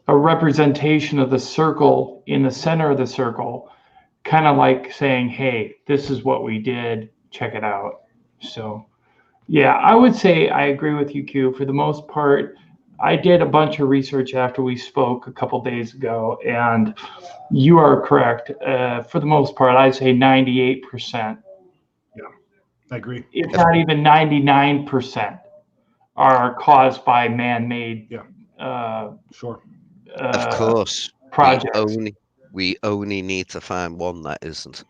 a representation of the circle in the center of the circle, kind of like saying, hey, this is what we did, check it out. So yeah, I would say I agree with you, Q. For the most part, I did a bunch of research after we spoke a couple days ago, and you are correct. For the most part, I'd say 98%. Yeah, I agree. If not even 99% are caused by man-made. Yeah. Sure. Of course. Projects. We only need to find one that isn't.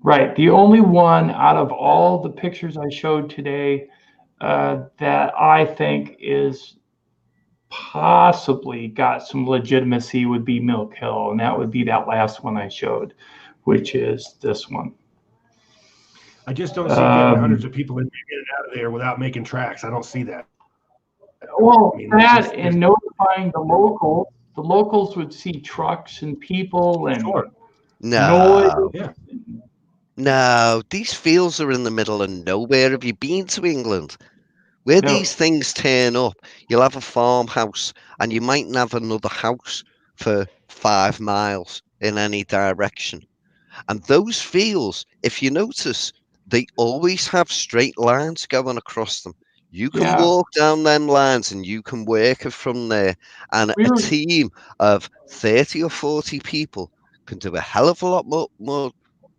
Right. The only one out of all the pictures I showed today that I think is possibly got some legitimacy would be Milk Hill, and that would be that last one I showed, which is this one. I just don't see getting hundreds of people in and out of there without making tracks. I don't see that. Well, that and notifying the locals would see trucks and people and noise. Yeah. No, these fields are in the middle of nowhere. Have you been to England? Where these things turn up, you'll have a farmhouse and you mightn't have another house for 5 miles in any direction. And those fields, if you notice, they always have straight lines going across them. You can walk down them lines and you can work it from there. And a team of 30 or 40 people can do a hell of a lot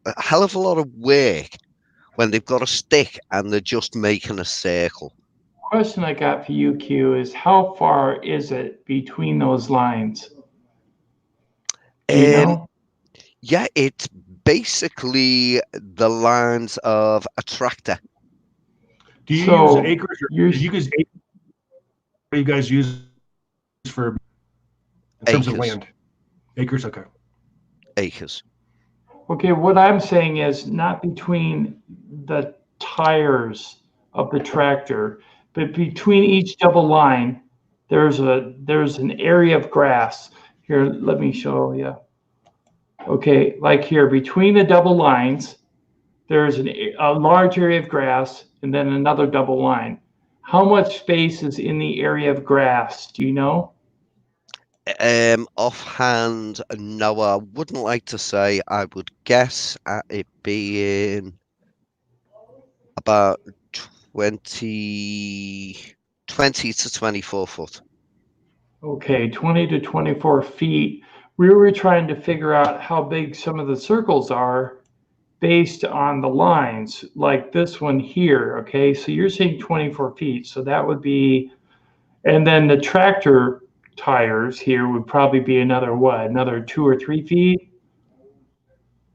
a hell of a lot of work when they've got a stick and they're just making a circle. Question I got for you, Q, is how far is it between those lines? Do you know? Yeah, it's basically the lines of a tractor. Do you use acres or do you guys use for in terms of land? Acres, okay. Acres. Okay, what I'm saying is not between the tires of the tractor, but between each double line, there's an area of grass. Here, let me show you. Okay, like here, between the double lines, there's a large area of grass and then another double line. How much space is in the area of grass? Do you know? Offhand, no, I wouldn't like to say. I would guess at it being about 20 to 24 foot. Okay, 20 to 24 feet. We were trying to figure out how big some of the circles are based on the lines, like this one here. Okay, so you're saying 24 feet. So that would be, and then the tractor tires here would probably be another what? Another 2 or 3 feet,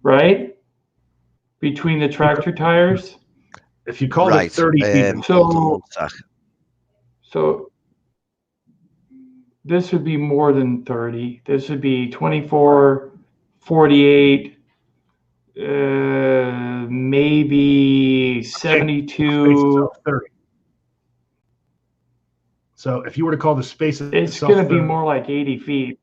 right? Between the tractor tires. If you call it 30 feet, so this would be more than 30. This would be 24, 48, maybe 72. 30. So if you were to call the space, it's going to be more like 80 feet.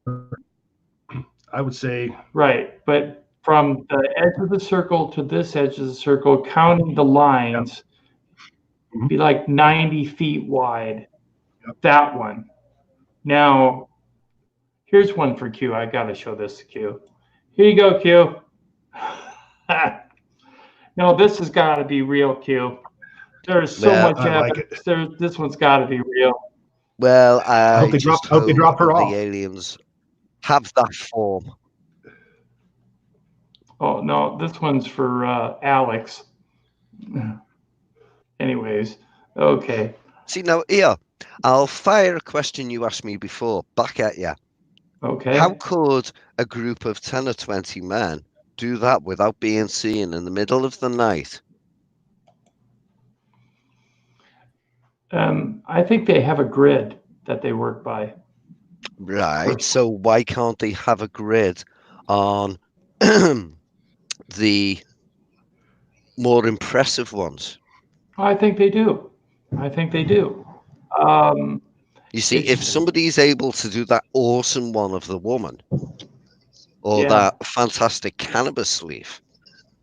I would say. Right, but from the edge of the circle to this edge of the circle, counting the lines, be like 90 feet wide. That one. Now, here's one for Q. I got to show this to Q. Here you go, Q. No, this has got to be real, Q. There's so much evidence. Like this one's got to be real. Well, I hope they drop her off. The aliens have that form. Oh, no, this one's for Alex. Anyways, okay. See, now, here, I'll fire a question you asked me before back at you. Okay. How could a group of 10 or 20 men do that without being seen in the middle of the night? I think they have a grid that they work by. Right. So why can't they have a grid on the more impressive ones. I think they do. I think they do. You see, if somebody's able to do that awesome one of the woman, or Yeah. that fantastic cannabis leaf,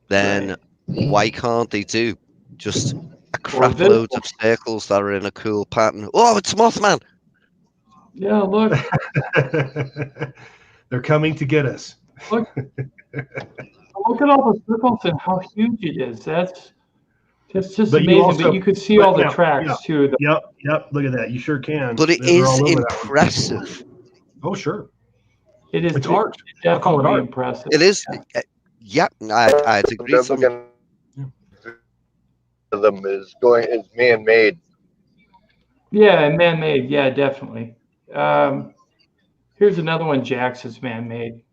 then why can't they do just a crap this load of circles that are in a cool pattern? Oh, it's Mothman! Yeah, look, They're coming to get us. look at all the circles and how huge it is. That's just But you amazing. also- but you could see but all the yeah, tracks yeah. too. Yep. Look at that. You sure can. But it They're is all over that one. impressive. Oh, sure. It is. It's art. Definitely I'll call it art. impressive. It is. Yeah, I'd agree. They're Some looking of them is man-made. Yeah, man-made. Yeah, definitely. Here's another one. Jax is man-made.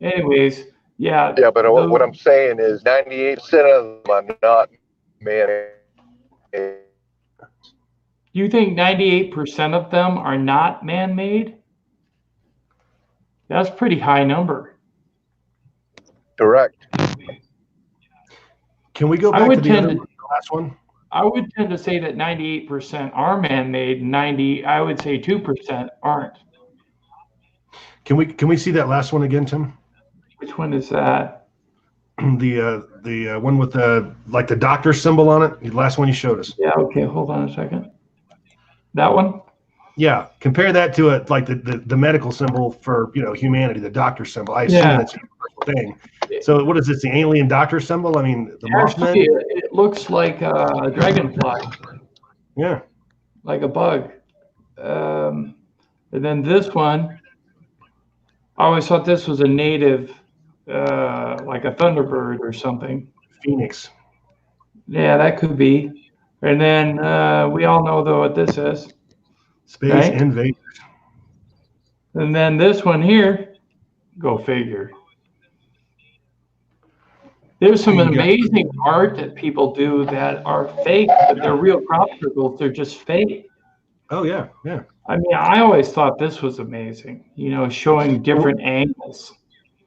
Anyways, yeah. Yeah, but what I'm saying is 98% of them are not man-made. You think 98% of them are not man-made? That's a pretty high number. Correct. Can we go I back would to the tend other to- one, the last one? I would tend to say that 98% are man-made, and I would say 2% aren't. Can we see that last one again, Tim? Which one is that? The one with the like the doctor symbol on it. The last one you showed us. Yeah, okay, hold on a second. That one? Yeah, compare that to the medical symbol for humanity, the doctor symbol. I assume Yeah. that's a universal thing. So what is this? The alien doctor symbol? I mean, the Actually, Mothman. it looks like a dragonfly, Yeah. like a bug. And then this one, I always thought this was a native, like a thunderbird or something. Phoenix. Yeah, that could be. And then we all know though what this is. Space Right. invaders. And then this one here, go figure. There's some You got- amazing art that people do that are fake, but they're real crop circles. They're just fake. Oh yeah, yeah. I mean, I always thought this was amazing, showing different angles.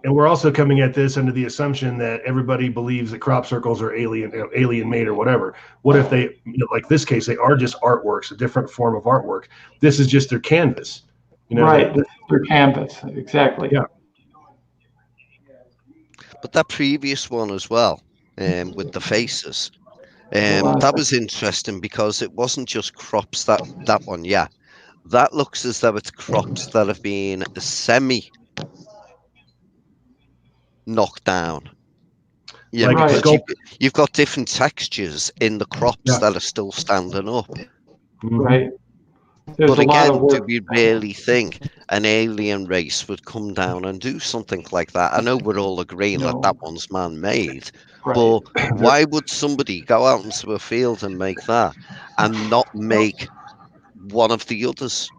And we're also coming at this under the assumption that everybody believes that crop circles are alien made or whatever. What if they, like this case, they are just artworks, a different form of artwork. This is just their canvas. Right, their canvas, exactly. Yeah. But that previous one as well, with the faces, that was interesting because it wasn't just crops. That one, yeah, that looks as though it's crops that have been semi knocked down. Yeah, Like because you've got different textures in the crops that are still standing up. Right. There's But a lot of again, work. do we really think an alien race would come down and do something like that? I know we're all agreeing No. that one's man-made, Right. but why would somebody go out into a field and make that and not make one of the others?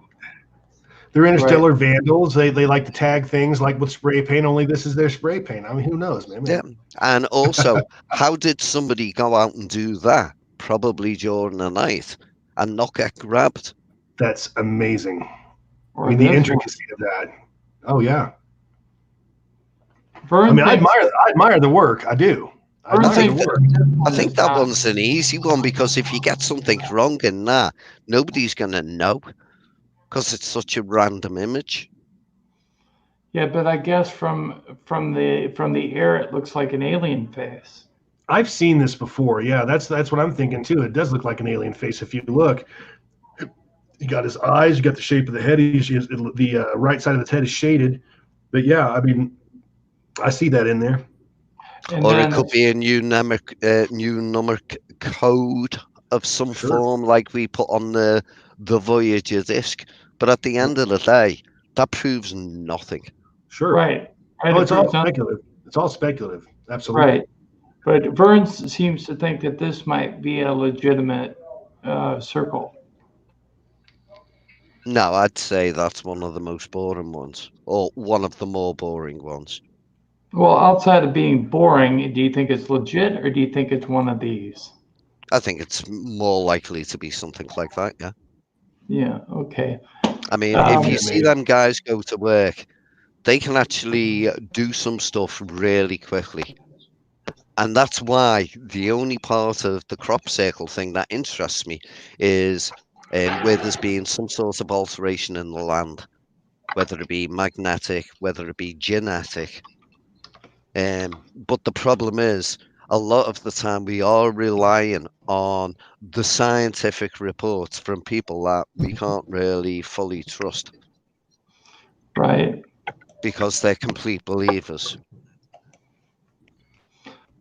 They're interstellar vandals. They like to tag things like with spray paint, only this is their spray paint. I mean, who knows, man? Yeah. And also, how did somebody go out and do that? Probably during the night and not get grabbed. That's amazing. Or I mean, the this intricacy of that. Oh yeah. one. I mean, I Vern admire the work. I do. I Vern admire thinks the work. I think that not- one's an easy one because if you get something wrong in that, nobody's going to know because it's such a random image. Yeah, but I guess from the air, it looks like an alien face. I've seen this before. Yeah, that's what I'm thinking too. It does look like an alien face if you look. You got his eyes. You got the shape of the head. The right side of his head is shaded. But yeah, I mean, I see that in there. And Or then it could be a new numeric code of some form like we put on the Voyager disc. But at the end of the day, that proves nothing. Sure. right. Oh, it's all proves nothing. speculative. It's all speculative. Absolutely. Right. But Vern seems to think that this might be a legitimate circle. No, I'd say that's one of the most boring ones, or one of the more boring ones. Well, outside of being boring, do you think it's legit or do you think it's one of these? I think it's more likely to be something like that, yeah. Yeah, okay. I mean, if you see maybe. them guys go to work, they can actually do some stuff really quickly. And that's why the only part of the crop circle thing that interests me is where there's been some sort of alteration in the land, whether it be magnetic, whether it be genetic. But the problem is, a lot of the time we are relying on the scientific reports from people that we can't really fully trust Right. because they're complete believers.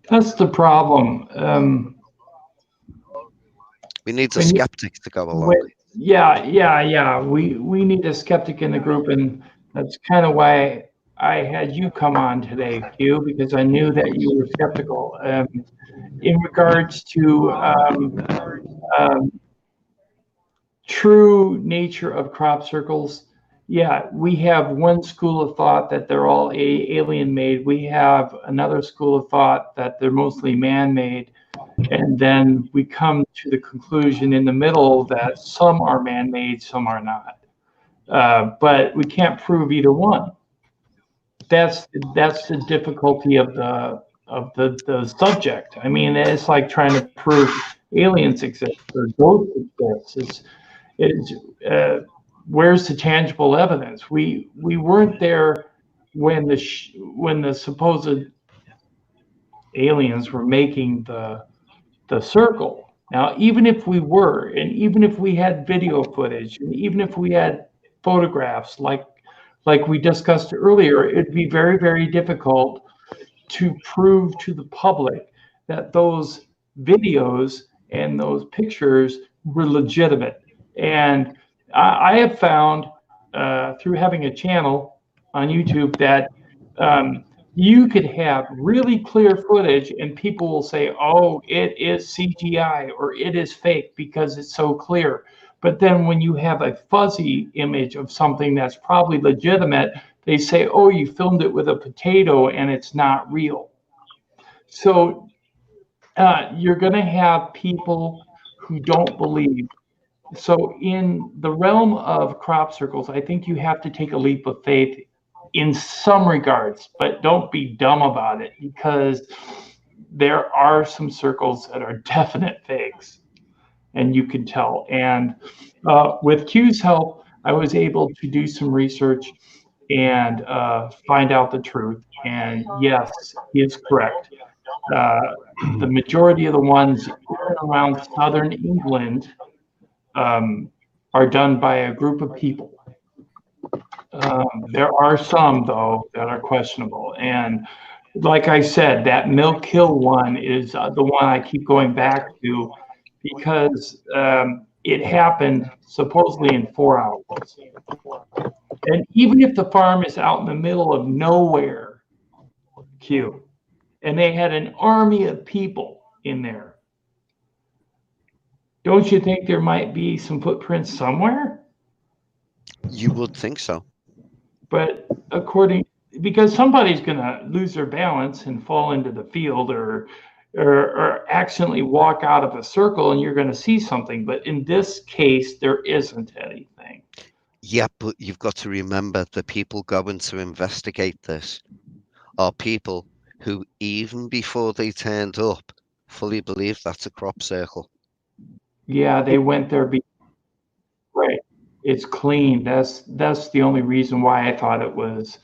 That's the problem. We need a When you, skeptic to go along. yeah. We need a skeptic in the group, and that's kind of why I had you come on today, Q, because I knew that you were skeptical. In regards to um, true nature of crop circles, yeah, we have one school of thought that they're all alien made. We have another school of thought that they're mostly man made. And then we come to the conclusion in the middle that some are man made, some are not. But we can't prove either one. That's the difficulty of the subject. I mean, it's like trying to prove aliens exist or ghosts exist. Where's the tangible evidence? We weren't there when the supposed aliens were making the circle. Now, even if we were, and even if we had video footage, and even if we had photographs like we discussed earlier, it'd be very, very difficult to prove to the public that those videos and those pictures were legitimate. And I have found through having a channel on YouTube that you could have really clear footage and people will say, oh, it is CGI or it is fake because it's so clear. But then when you have a fuzzy image of something that's probably legitimate, they say, oh, you filmed it with a potato and it's not real. So you're going to have people who don't believe. So in the realm of crop circles, I think you have to take a leap of faith in some regards, but don't be dumb about it because there are some circles that are definite fakes and you can tell. And with Q's help, I was able to do some research and find out the truth. And yes, he is correct. The majority of the ones in and around southern England are done by a group of people. There are some, though, that are questionable. And like I said, that Milk Hill one is the one I keep going back to because it happened supposedly in 4 hours. And even if the farm is out in the middle of nowhere, Q, and they had an army of people in there, don't you think there might be some footprints somewhere? You would think so. But because somebody's going to lose their balance and fall into the field or accidentally walk out of a circle and you're going to see something. But in this case, there isn't anything. Yeah, but you've got to remember the people going to investigate this are people who, even before they turned up, fully believe that's a crop circle. Yeah, they went there. Right. It's clean. That's the only reason why I thought it was.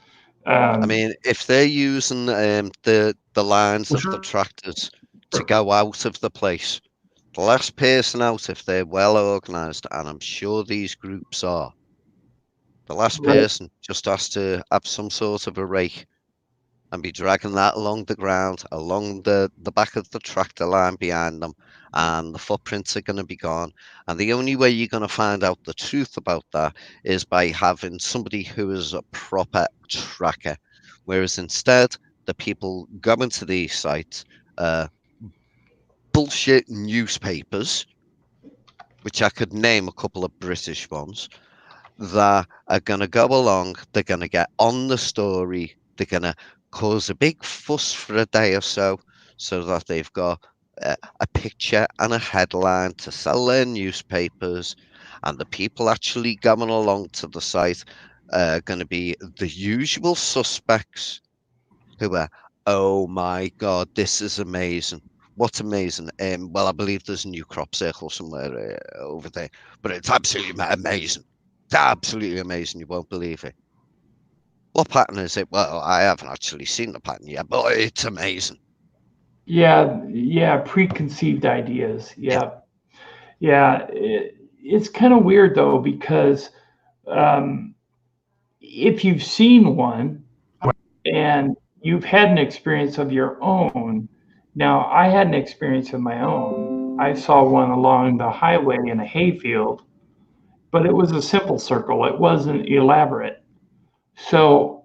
I mean, if they're using the lines of the tractors to go out of the place, the last person out, if they're well organized, and I'm sure these groups are, the last person just has to have some sort of a rake and be dragging that along the ground, along the back of the tractor line behind them, and the footprints are going to be gone. And the only way you're going to find out the truth about that is by having somebody who is a proper tracker. Whereas instead, the people going to these sites, bullshit newspapers, which I could name a couple of British ones, that are going to go along, they're going to get on the story, they're going to cause a big fuss for a day or so that they've got a picture and a headline to sell their newspapers, and the people actually going along to the site are going to be the usual suspects who are, oh my God, this is amazing. What's amazing? Well, I believe there's a new crop circle somewhere over there, but it's absolutely amazing. It's absolutely amazing. You won't believe it. What pattern is it? Well, I haven't actually seen the pattern yet, but it's amazing. Yeah, preconceived ideas. Yeah. It's kind of weird though, because if you've seen one and you've had an experience of your own, now I had an experience of my own. I saw one along the highway in a hayfield, but it was a simple circle. It wasn't elaborate. So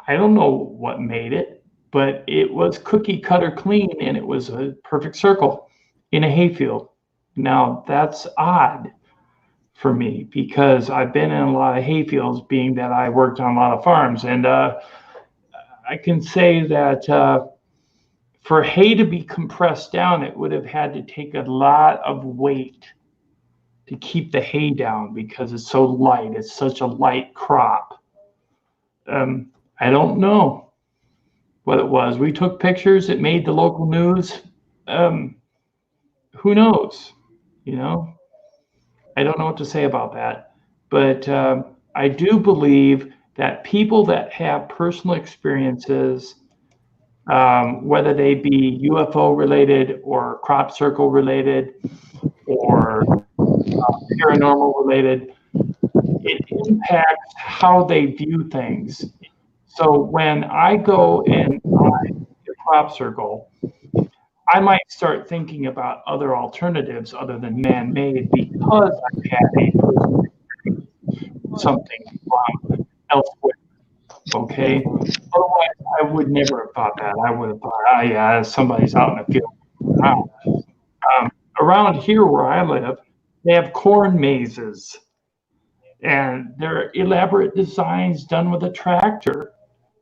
I don't know what made it, but it was cookie cutter clean and it was a perfect circle in a hayfield. Now that's odd for me because I've been in a lot of hayfields, being that I worked on a lot of farms, and I can say that for hay to be compressed down, it would have had to take a lot of weight to keep the hay down because it's so light. It's such a light crop. I don't know what it was. We took pictures. It made the local news. Who knows? You know, I don't know what to say about that. But I do believe that people that have personal experiences, whether they be UFO related or crop circle related or paranormal related, it impacts how they view things. So when I go and find a crop circle, I might start thinking about other alternatives other than man-made because I've had a personal experience with something wrong elsewhere. Okay. Otherwise, I would never have thought that. I would have thought, oh yeah, somebody's out in the field. Wow. Around here where I live, they have corn mazes, and they're elaborate designs done with a tractor.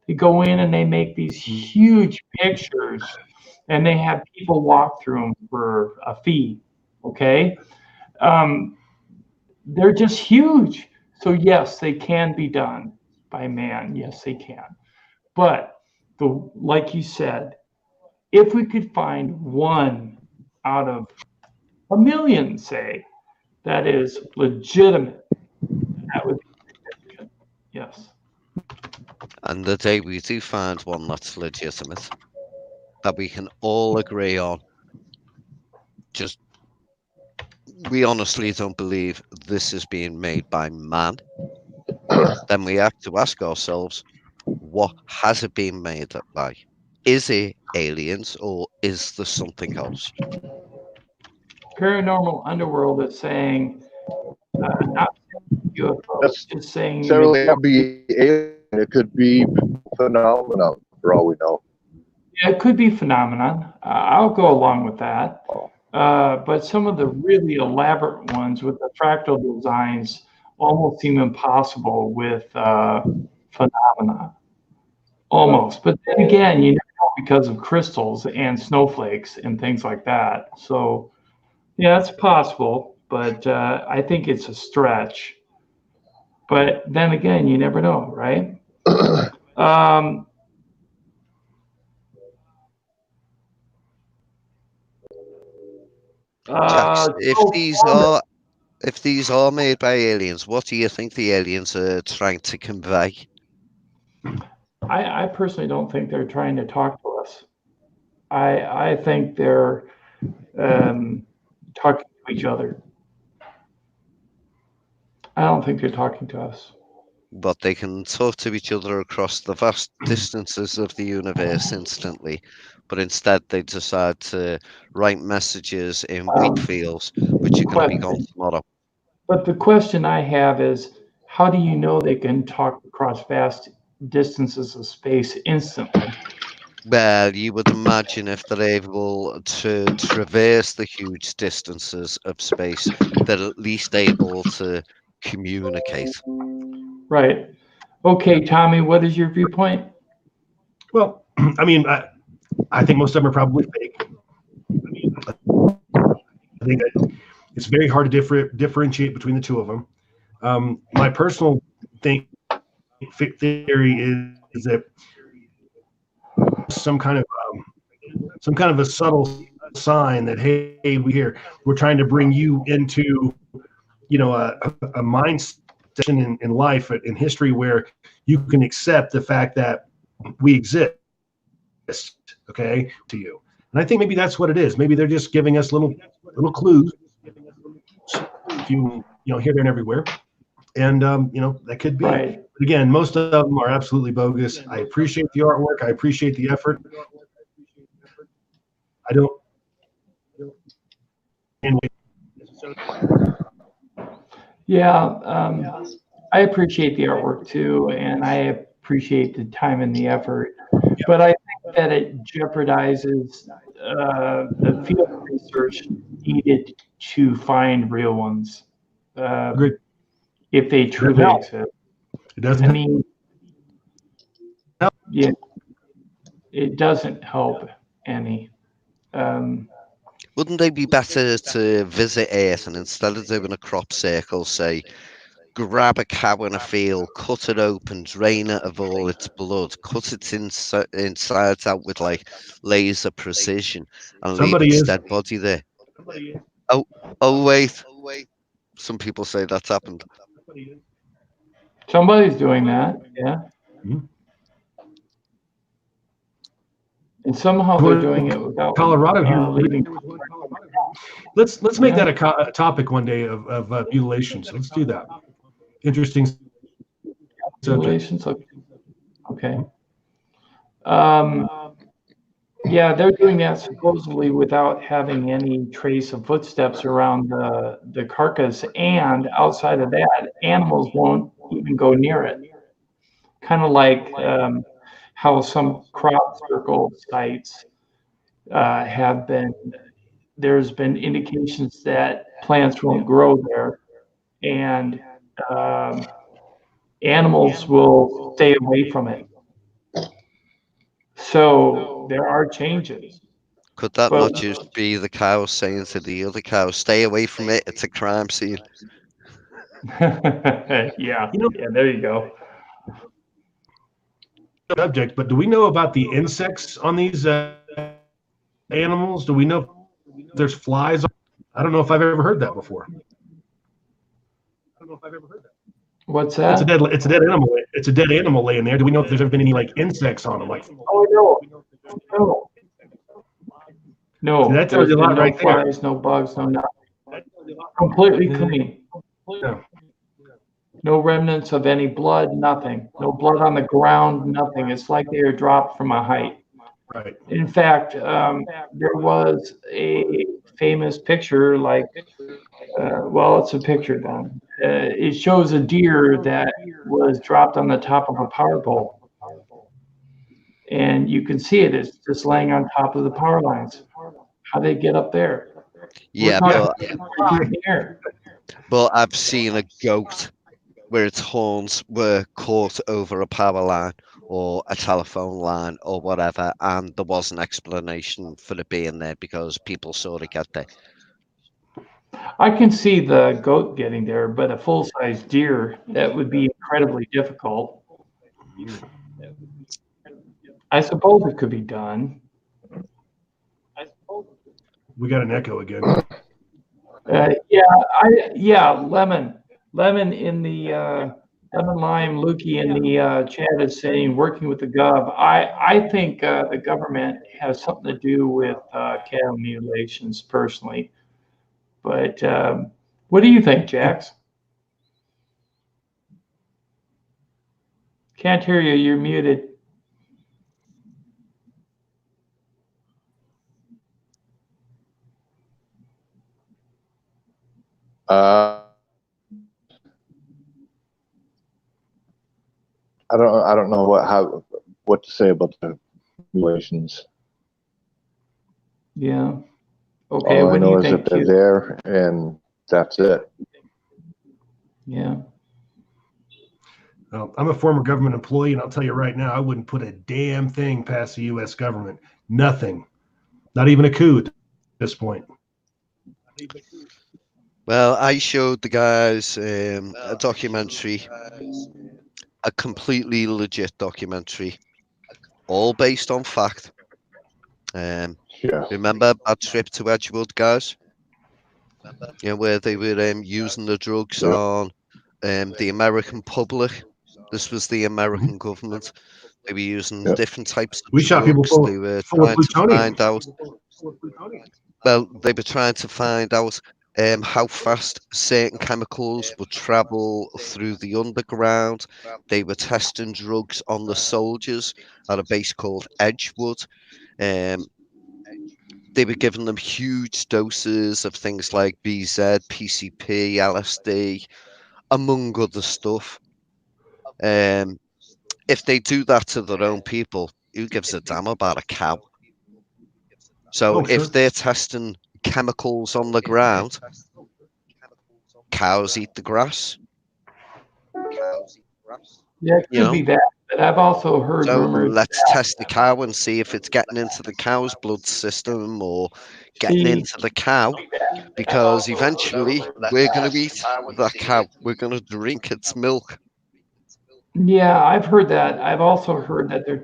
They go in and they make these huge pictures, and they have people walk through them for a fee. Okay. They're just huge. So yes, they can be done by man. Yes, they can. But like you said, if we could find one out of a million, say, that is legitimate, that would be significant. Yes. And the day we do find one that's legitimate, that we can all agree on, just we honestly don't believe this is being made by man, then we have to ask ourselves, what has it been made by? Is it aliens or is there something else? Paranormal Underworld is saying, not UFOs, just saying. Necessarily have to be alien. It could be phenomenon for all we know. Yeah, it could be phenomenon. I'll go along with that. But some of the really elaborate ones with the fractal designs almost seem impossible with phenomena. Almost. But then again, you know, because of crystals and snowflakes and things like that. So, yeah, it's possible, but I think it's a stretch. But then again, you never know, right? Jax, if these are made by aliens, what do you think the aliens are trying to convey? I personally don't think they're trying to talk to us. I think they're talking to each other. I don't think they're talking to us. But they can talk to each other across the vast distances of the universe instantly. But instead, they decide to write messages in wheat fields, which are going to be gone tomorrow. But the question I have is, how do you know they can talk across vast distances of space instantly? Well, you would imagine if they're able to traverse the huge distances of space, they're at least able to communicate. Right. Okay, Tommy, what is your viewpoint? Well, I mean, I think most of them are probably fake. I think that It's very hard to differentiate between the two of them. My personal theory is that some kind of a subtle sign that, hey, we're trying to bring you into, a mindset in life, in history, where you can accept the fact that we exist, okay, to you. And I think maybe that's what it is. Maybe they're just giving us little clues, here, there, and everywhere. And that could be. Right. But again, most of them are absolutely bogus. I appreciate the artwork. I appreciate the effort. I don't. Yeah, I appreciate the artwork too, and I appreciate the time and the effort. But I think that it jeopardizes the field research needed to find real ones, if they truly exist. It doesn't. I mean, yeah, it doesn't help any. Wouldn't they be better to visit Earth and instead of doing a crop circle, say, grab a cow in a field, cut it open, drain it of all its blood, cut its insides out with like laser precision, and leave its dead body there? Oh wait. Some people say that's happened. Somebody's doing that, yeah. Mm-hmm. And somehow they're doing it without Colorado here. leaving. Let's make that a topic one day of mutilations. Let's do that. Interesting Mutilations. Okay. Yeah, they're doing that supposedly without having any trace of footsteps around the carcass, and outside of that, animals won't even go near it. Kind of like how some crop circle sites there's been indications that plants won't grow there, and animals will stay away from it. So there are changes. Could that not just be the cow saying to the other cow, stay away from it, it's a crime scene? Yeah, there you go. Subject, but do we know about the insects on these animals? Do we know if there's flies? I don't know if I've ever heard that before. What's that? It's a dead animal. It's a dead animal laying there. Do we know if there's ever been any like insects on them? No. That tells you a lot right there. Flies, no bugs, no nothing. Completely clean. Yeah. No remnants of any blood, nothing. No blood on the ground, nothing. It's like they were dropped from a height. Right. In fact, there was a famous picture, it's a picture then. It shows a deer that was dropped on the top of a power pole. And you can see it's just laying on top of the power lines. How they get up there? Yeah, but I've seen a goat where its horns were caught over a power line or a telephone line or whatever, and there was an explanation for it being there because people saw it get there. I can see the goat getting there, but a full-size deer, that would be incredibly difficult. I suppose it could be done. We got an echo again. Lemon in the Lemon Lime Lukey in the chat is saying working with the Gov. I think the government has something to do with cattle mutilations personally. But what do you think, Jax? Can't hear you. You're muted. I don't know what to say about the mutilations. Yeah. Okay. All I What do know you is think? that they're there, and that's it. Yeah. Well, I'm a former government employee, and I'll tell you right now, I wouldn't put a damn thing past the U.S. government. Nothing. Not even a coup at this point. Well, I showed the guys a documentary, a completely legit documentary, all based on fact. Yeah. Remember Bad Trip to Edgewood, guys? You know, where they were using the drugs Yep. on the American public. This was the American government. They were using Yep. different types of We shot people drugs. full, They were full of trying to plutonium. find out. Well, they were trying to find out how fast certain chemicals would travel through the underground. They were testing drugs on the soldiers at a base called Edgewood. They were giving them huge doses of things like BZ, PCP, LSD, among other stuff. If they do that to their own people, who gives a damn about a cow? So Oh, sure. if they're testing chemicals on the ground, cows eat the grass. Yeah, it You could know? be that. But I've also heard So rumors. let's test the cow and see if it's getting into the cow's blood system or getting See, into the cow, because eventually we're going to eat that cow. We're going to drink its milk. yeah, I've heard that. I've also heard that they're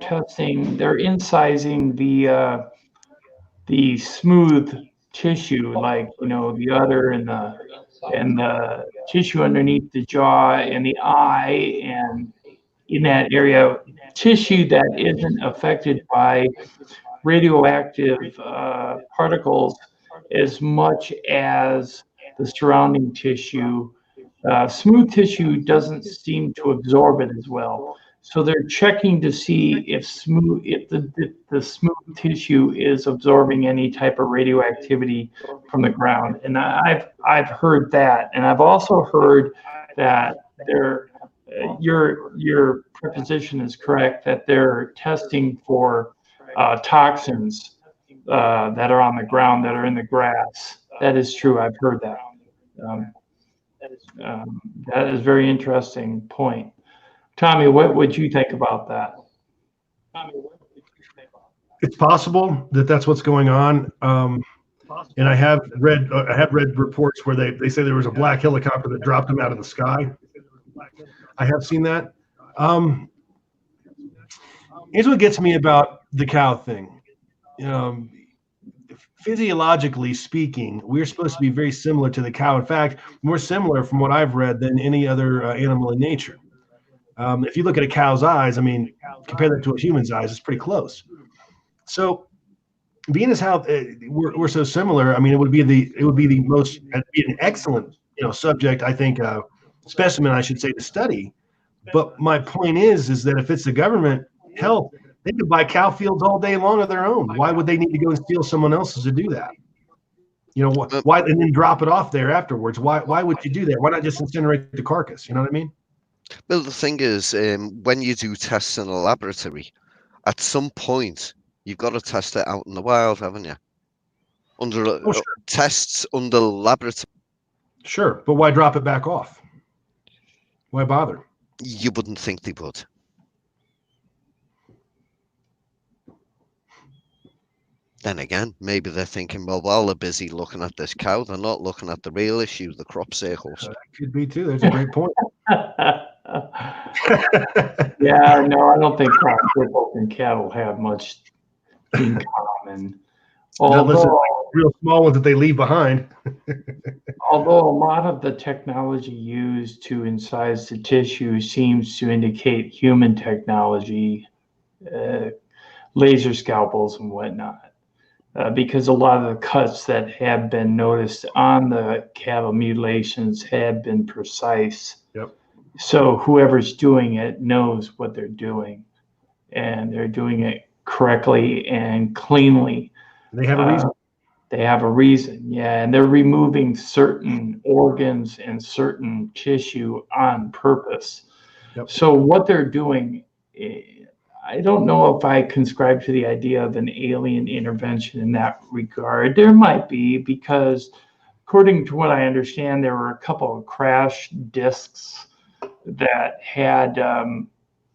incising the smooth tissue, like the udder and the tissue underneath the jaw and the eye, and in that area, tissue that isn't affected by radioactive particles as much as the surrounding tissue. Smooth tissue doesn't seem to absorb it as well. So they're checking to see if the smooth tissue is absorbing any type of radioactivity from the ground. And I've heard that, and I've also heard that your preposition is correct, that they're testing for toxins that are on the ground, that are in the grass. That is true. I've heard that. Um, that is a very interesting point. Tommy, what would you think about that? It's possible that that's what's going on. And I have read reports where they say there was a black helicopter that dropped them out of the sky. I have seen that. Here's what gets me about the cow thing. Physiologically speaking, we're supposed to be very similar to the cow. In fact, more similar from what I've read than any other animal in nature. If you look at a cow's eyes, I mean, compare that to a human's eyes, it's pretty close. So, being as how we're so similar, I mean, it would be an excellent subject, I think, specimen, I should say, to study. But my point is that if it's the government, hell, they could buy cow fields all day long of their own. Why would they need to go and steal someone else's to do that? Why and then drop it off there afterwards? Why would you do that? Why not just incinerate the carcass? You know what I mean? Well, the thing is, when you do tests in a laboratory, at some point you've got to test it out in the wild, haven't you? Sure. Tests under laboratory. Sure, but why drop it back off? Why bother? You wouldn't think they would. Then again, maybe they're thinking, well, while they're busy looking at this cow, they're not looking at the real issue, the crop circles. Could be too. That's a great point. Yeah, no, I don't think crop circles and cattle have much in common. Although, real small ones that they leave behind. Although a lot of the technology used to incise the tissue seems to indicate human technology, laser scalpels and whatnot. Because a lot of the cuts that have been noticed on the cattle mutilations have been precise. Yep. So whoever's doing it knows what they're doing, and they're doing it correctly and cleanly. They have a reason. They have a reason, yeah, and they're removing certain organs and certain tissue on purpose. Yep. So what they're doing, I don't know if I conscribe to the idea of an alien intervention in that regard. There might be, because according to what I understand, there were a couple of crash discs that had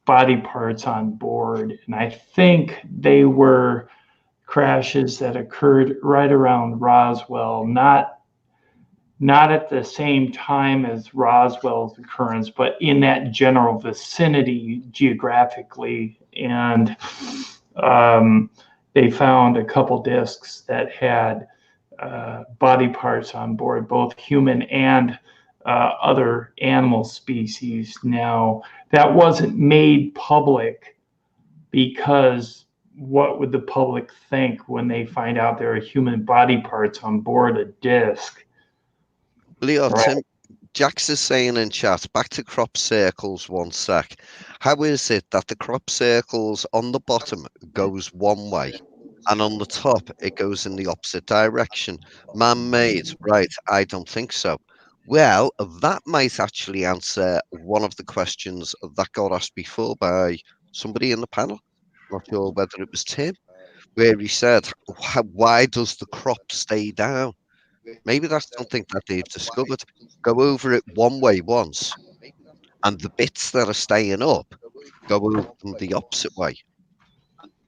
body parts on board, and I think they were crashes that occurred right around Roswell, not not at the same time as Roswell's occurrence, but in that general vicinity geographically. And they found a couple discs that had body parts on board, both human and other animal species. Now, that wasn't made public because what would the public think when they find out there are human body parts on board a disc? Leo, Right. Tim, Jax is saying in chat, back to crop circles 1 sec. How is it that the crop circles on the bottom goes one way and on the top it goes in the opposite direction? Man-made, right? I don't think so. Well, that might actually answer one of the questions that got asked before by somebody in the panel. Not sure whether it was Tim, where he said, why does the crop stay down? Maybe that's something that they've discovered. Go over it one way once, and the bits that are staying up go over them the opposite way.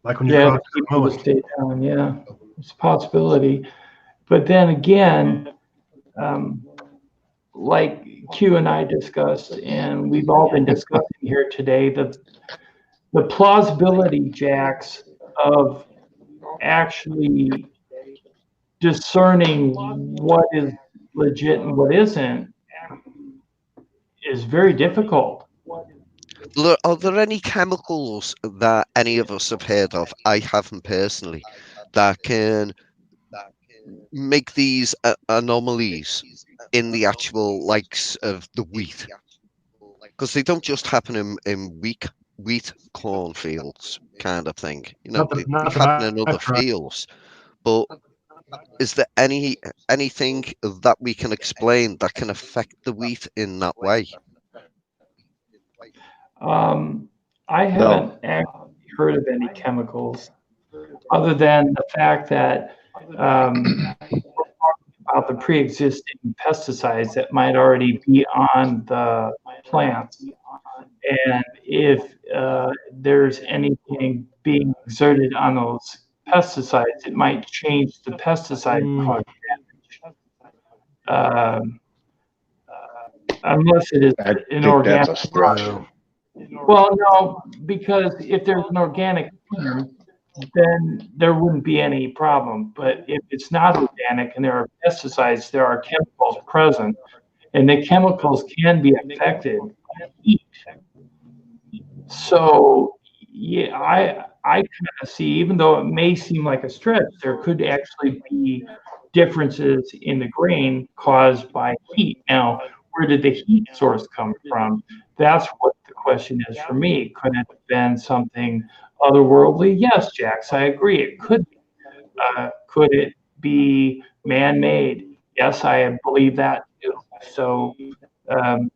Like when you're Yeah, crossing to stay down. Yeah, it's a possibility. But then again, like Q and I discussed, and we've all been discussing here today, the plausibility, Jax, of actually discerning what is legit and what isn't is very difficult. Are there any chemicals that any of us have heard of? I haven't personally, that can make these anomalies in the actual likes of the wheat, because they don't just happen in wheat cornfields kind of thing. You know, they happen in other fields. But is there anything that we can explain that can affect the wheat in that way? I haven't actually heard of any chemicals other than the fact that about the pre-existing pesticides that might already be on the plants. And if there's anything being exerted on those pesticides, it might change the pesticide cause damage. Unless it is an organic. That's a stretch. Well, no, because if there's an organic form, then there wouldn't be any problem. But if it's not organic and there are pesticides, there are chemicals present, and the chemicals can be affected by heat. So, yeah, I kind of see, even though it may seem like a stretch, there could actually be differences in the grain caused by heat. Now, where did the heat source come from? That's what the question is for me. Could it have been something otherworldly? Yes, Jax, I agree. It could be. Could it be man-made? Yes, I believe that too. So, I'm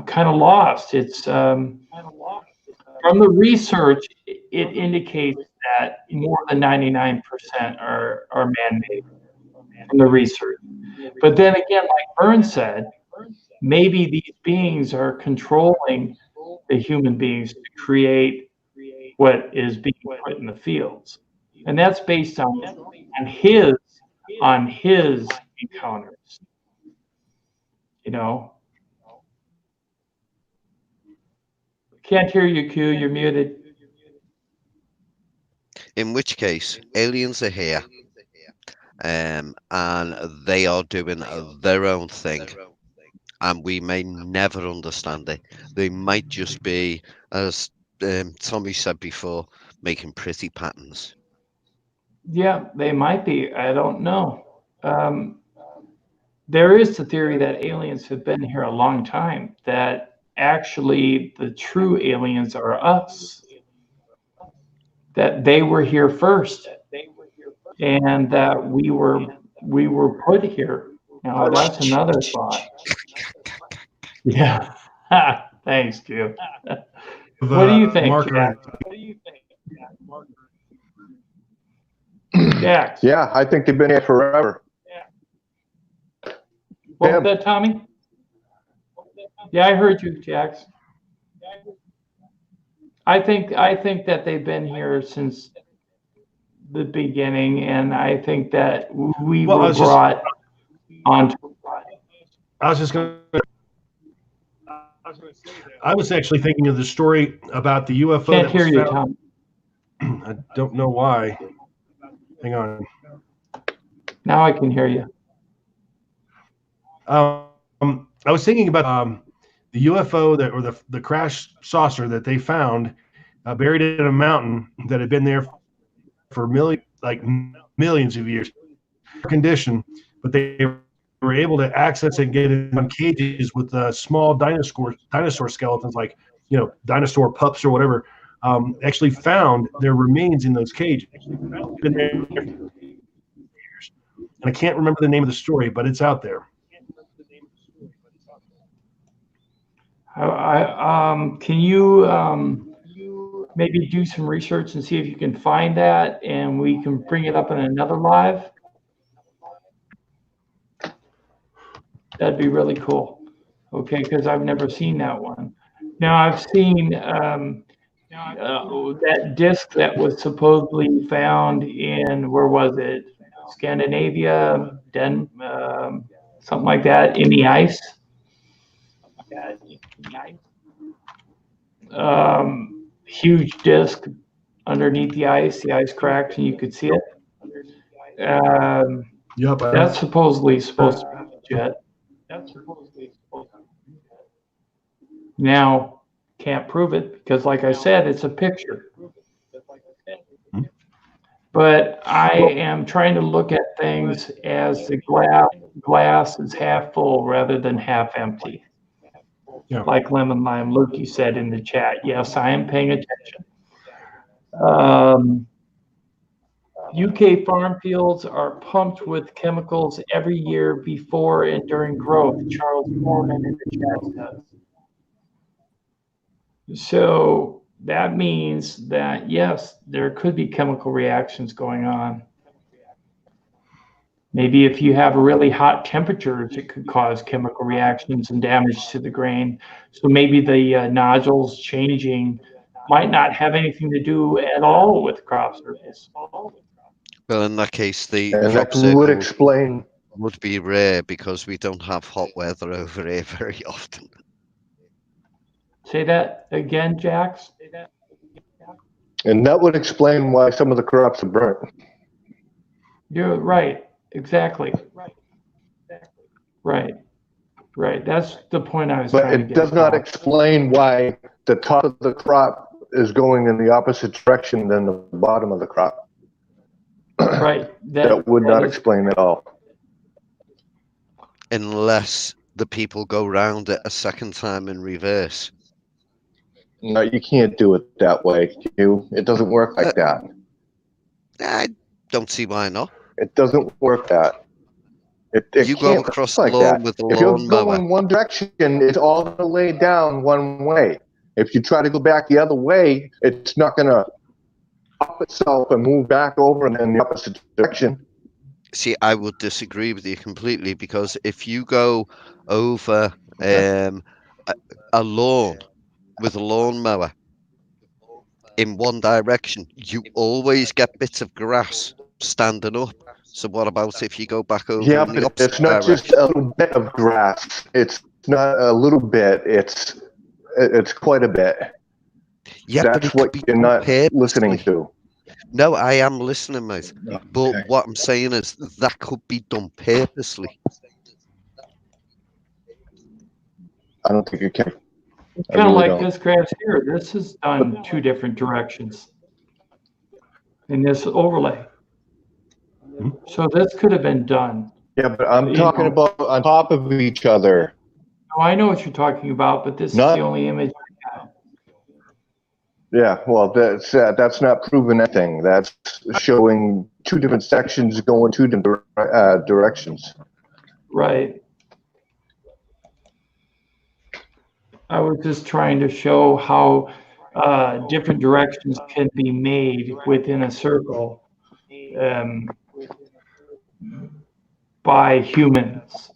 kind of lost. It's from the research, it indicates that more than 99% are man-made from the research. But then again, like Vern said, maybe these beings are controlling the human beings to create what is being put in the fields, and that's based on his encounters. Can't hear you, Q. You're muted. In which case, aliens are here, and they are doing their own thing, and we may never understand it. They might just be, as Tommy said before, making pretty patterns. Yeah, they might be. I don't know. There is the theory that aliens have been here a long time, that actually the true aliens are us, that they were here first, and that we were put here. Now, that's another thought. Yeah. Thanks, Q. What do you think, Jack? Jax? Yeah, I think they've been here forever. What was that, Tommy? Yeah, I heard you, Jax. I think that they've been here since the beginning, and I think that we Well, were brought onto. I was just going to. I was actually thinking of the story about the UFO Can't that was hear you, found. Tom. I don't know why. Hang on. Now I can hear you. I was thinking about the UFO that, or the crash saucer that they found buried in a mountain that had been there for millions of years. Condition, but they were able to access it and get it on cages with small dinosaur skeletons, like dinosaur pups or whatever. Actually found their remains in those cages. Been there for years. And I can't remember the name of the story, but it's out there. Can you maybe do some research and see if you can find that, and we can bring it up in another live? That'd be really cool. Okay, because I've never seen that one. Now I've seen that disc that was supposedly found in, where was it? Scandinavia, something like that, in the ice. Huge disc underneath the ice cracked and you could see it. Yep. That's supposedly supposed to be legit. Now, can't prove it because, like I said, it's a picture. But I am trying to look at things as the glass is half full rather than half empty. Yeah. Like Lemon Lime Lukey said in the chat. Yes, I am paying attention. UK farm fields are pumped with chemicals every year before and during growth. Charles Foreman in the chat says. So that means that, yes, there could be chemical reactions going on. Maybe if you have really hot temperatures, it could cause chemical reactions and damage to the grain. So maybe the nodules changing might not have anything to do at all with crop circles. Well, in that case, the And crop that circle would explain. would be rare because we don't have hot weather over here very often. Say that again, Jax. And that would explain why some of the crops are burnt. You're right. Exactly. Right. That's the point I was But trying to it get does not across. explain why the top of the crop is going in the opposite direction than the bottom of the crop. Right. That would not explain at all. Unless the people go round it a second time in reverse. No, you can't do it that way. It doesn't work like that. I don't see why not. It doesn't work that. It You go can't across work the like lawn that. with a If you're lawnmower. going one direction, it's all going to lay down one way. If you try to go back the other way, it's not going to up itself and move back over and then the opposite direction. See, I would disagree with you completely, because if you go over a lawn with a lawnmower in one direction, you always get bits of grass standing up. So what about if you go back over in the but opposite it's not direction? just a little bit of grass. It's not a little bit. It's quite a bit. Yeah, That's but what you're not listening to. No, I am listening, mate. But what I'm saying is that could be done purposely. I don't think it can. Kind of like this graph here. This is done two different directions in this overlay. So this could have been done. Yeah, but I'm talking about on top of each other. Oh, I know what you're talking about, but this is the only image I have. Yeah, well, that's not proving anything. That's showing two different sections going two different directions. Right. I was just trying to show how different directions can be made within a circle by humans.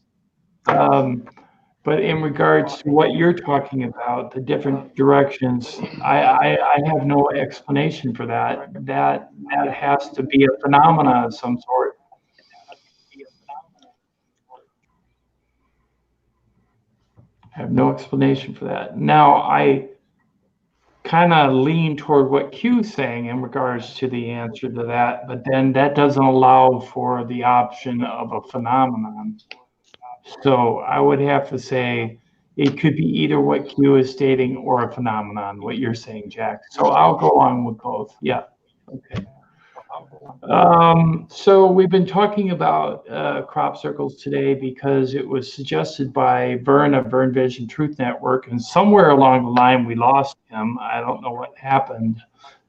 But in regards to what you're talking about, the different directions, I have no explanation for that. That has to be a phenomenon of some sort. I have no explanation for that. Now, I kind of lean toward what Q's saying in regards to the answer to that, but then that doesn't allow for the option of a phenomenon. So I would have to say it could be either what Q is stating or a phenomenon, what you're saying, Jack. So I'll go along with both. Yeah. Okay. So we've been talking about crop circles today because it was suggested by VERN of VERN Vision Truth Network, and somewhere along the line we lost him. I don't know what happened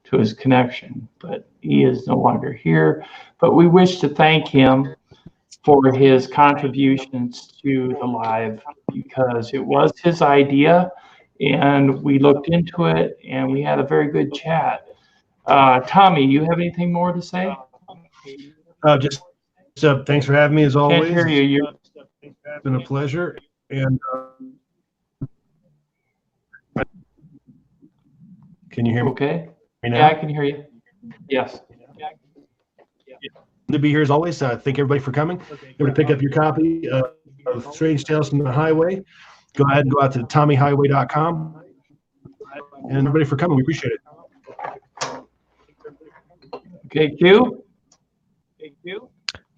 to his connection, but he is no longer here. But we wish to thank him for his contributions to the live because it was his idea, and we looked into it, and we had a very good chat. Tommy, you have anything more to say? Just thanks for having me as always. Can't hear you. It's been a pleasure. And can you hear me? Okay. Now? Yeah, I can hear you. Yes. To be here as always. Thank everybody for coming. You're going to pick up your copy of Strange Tales from the Highway. Go ahead and go out to TommyHighway.com. And everybody for coming. We appreciate it. Okay, Q?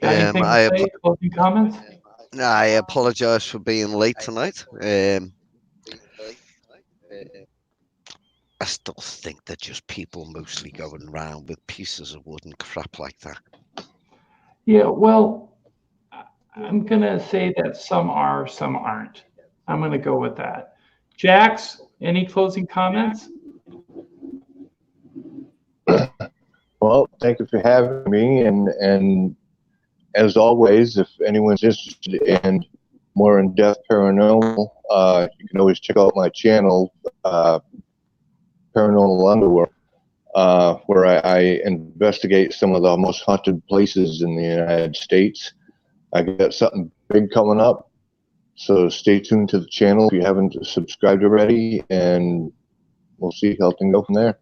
Anything to say? Closing comments? I apologize for being late tonight. I still think they're just people mostly going around with pieces of wood and crap like that. Yeah, well, I'm going to say that some are, some aren't. I'm going to go with that. Jax, any closing comments? Well, thank you for having me, and as always, if anyone's interested in more in-depth paranormal, you can always check out my channel, Paranormal Underworld, where I investigate some of the most haunted places in the United States. I got something big coming up, so stay tuned to the channel if you haven't subscribed already, and we'll see how things go from there.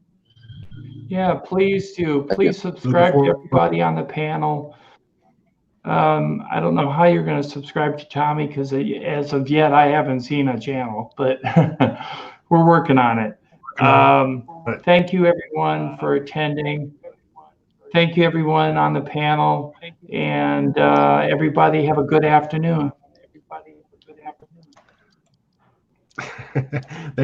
Yeah, please do. Please subscribe to everybody on the panel. I don't know how you're going to subscribe to Tommy because as of yet I haven't seen a channel, but we're working on it. Thank you everyone for attending. Thank you everyone on the panel, and everybody have a good afternoon. Thank you.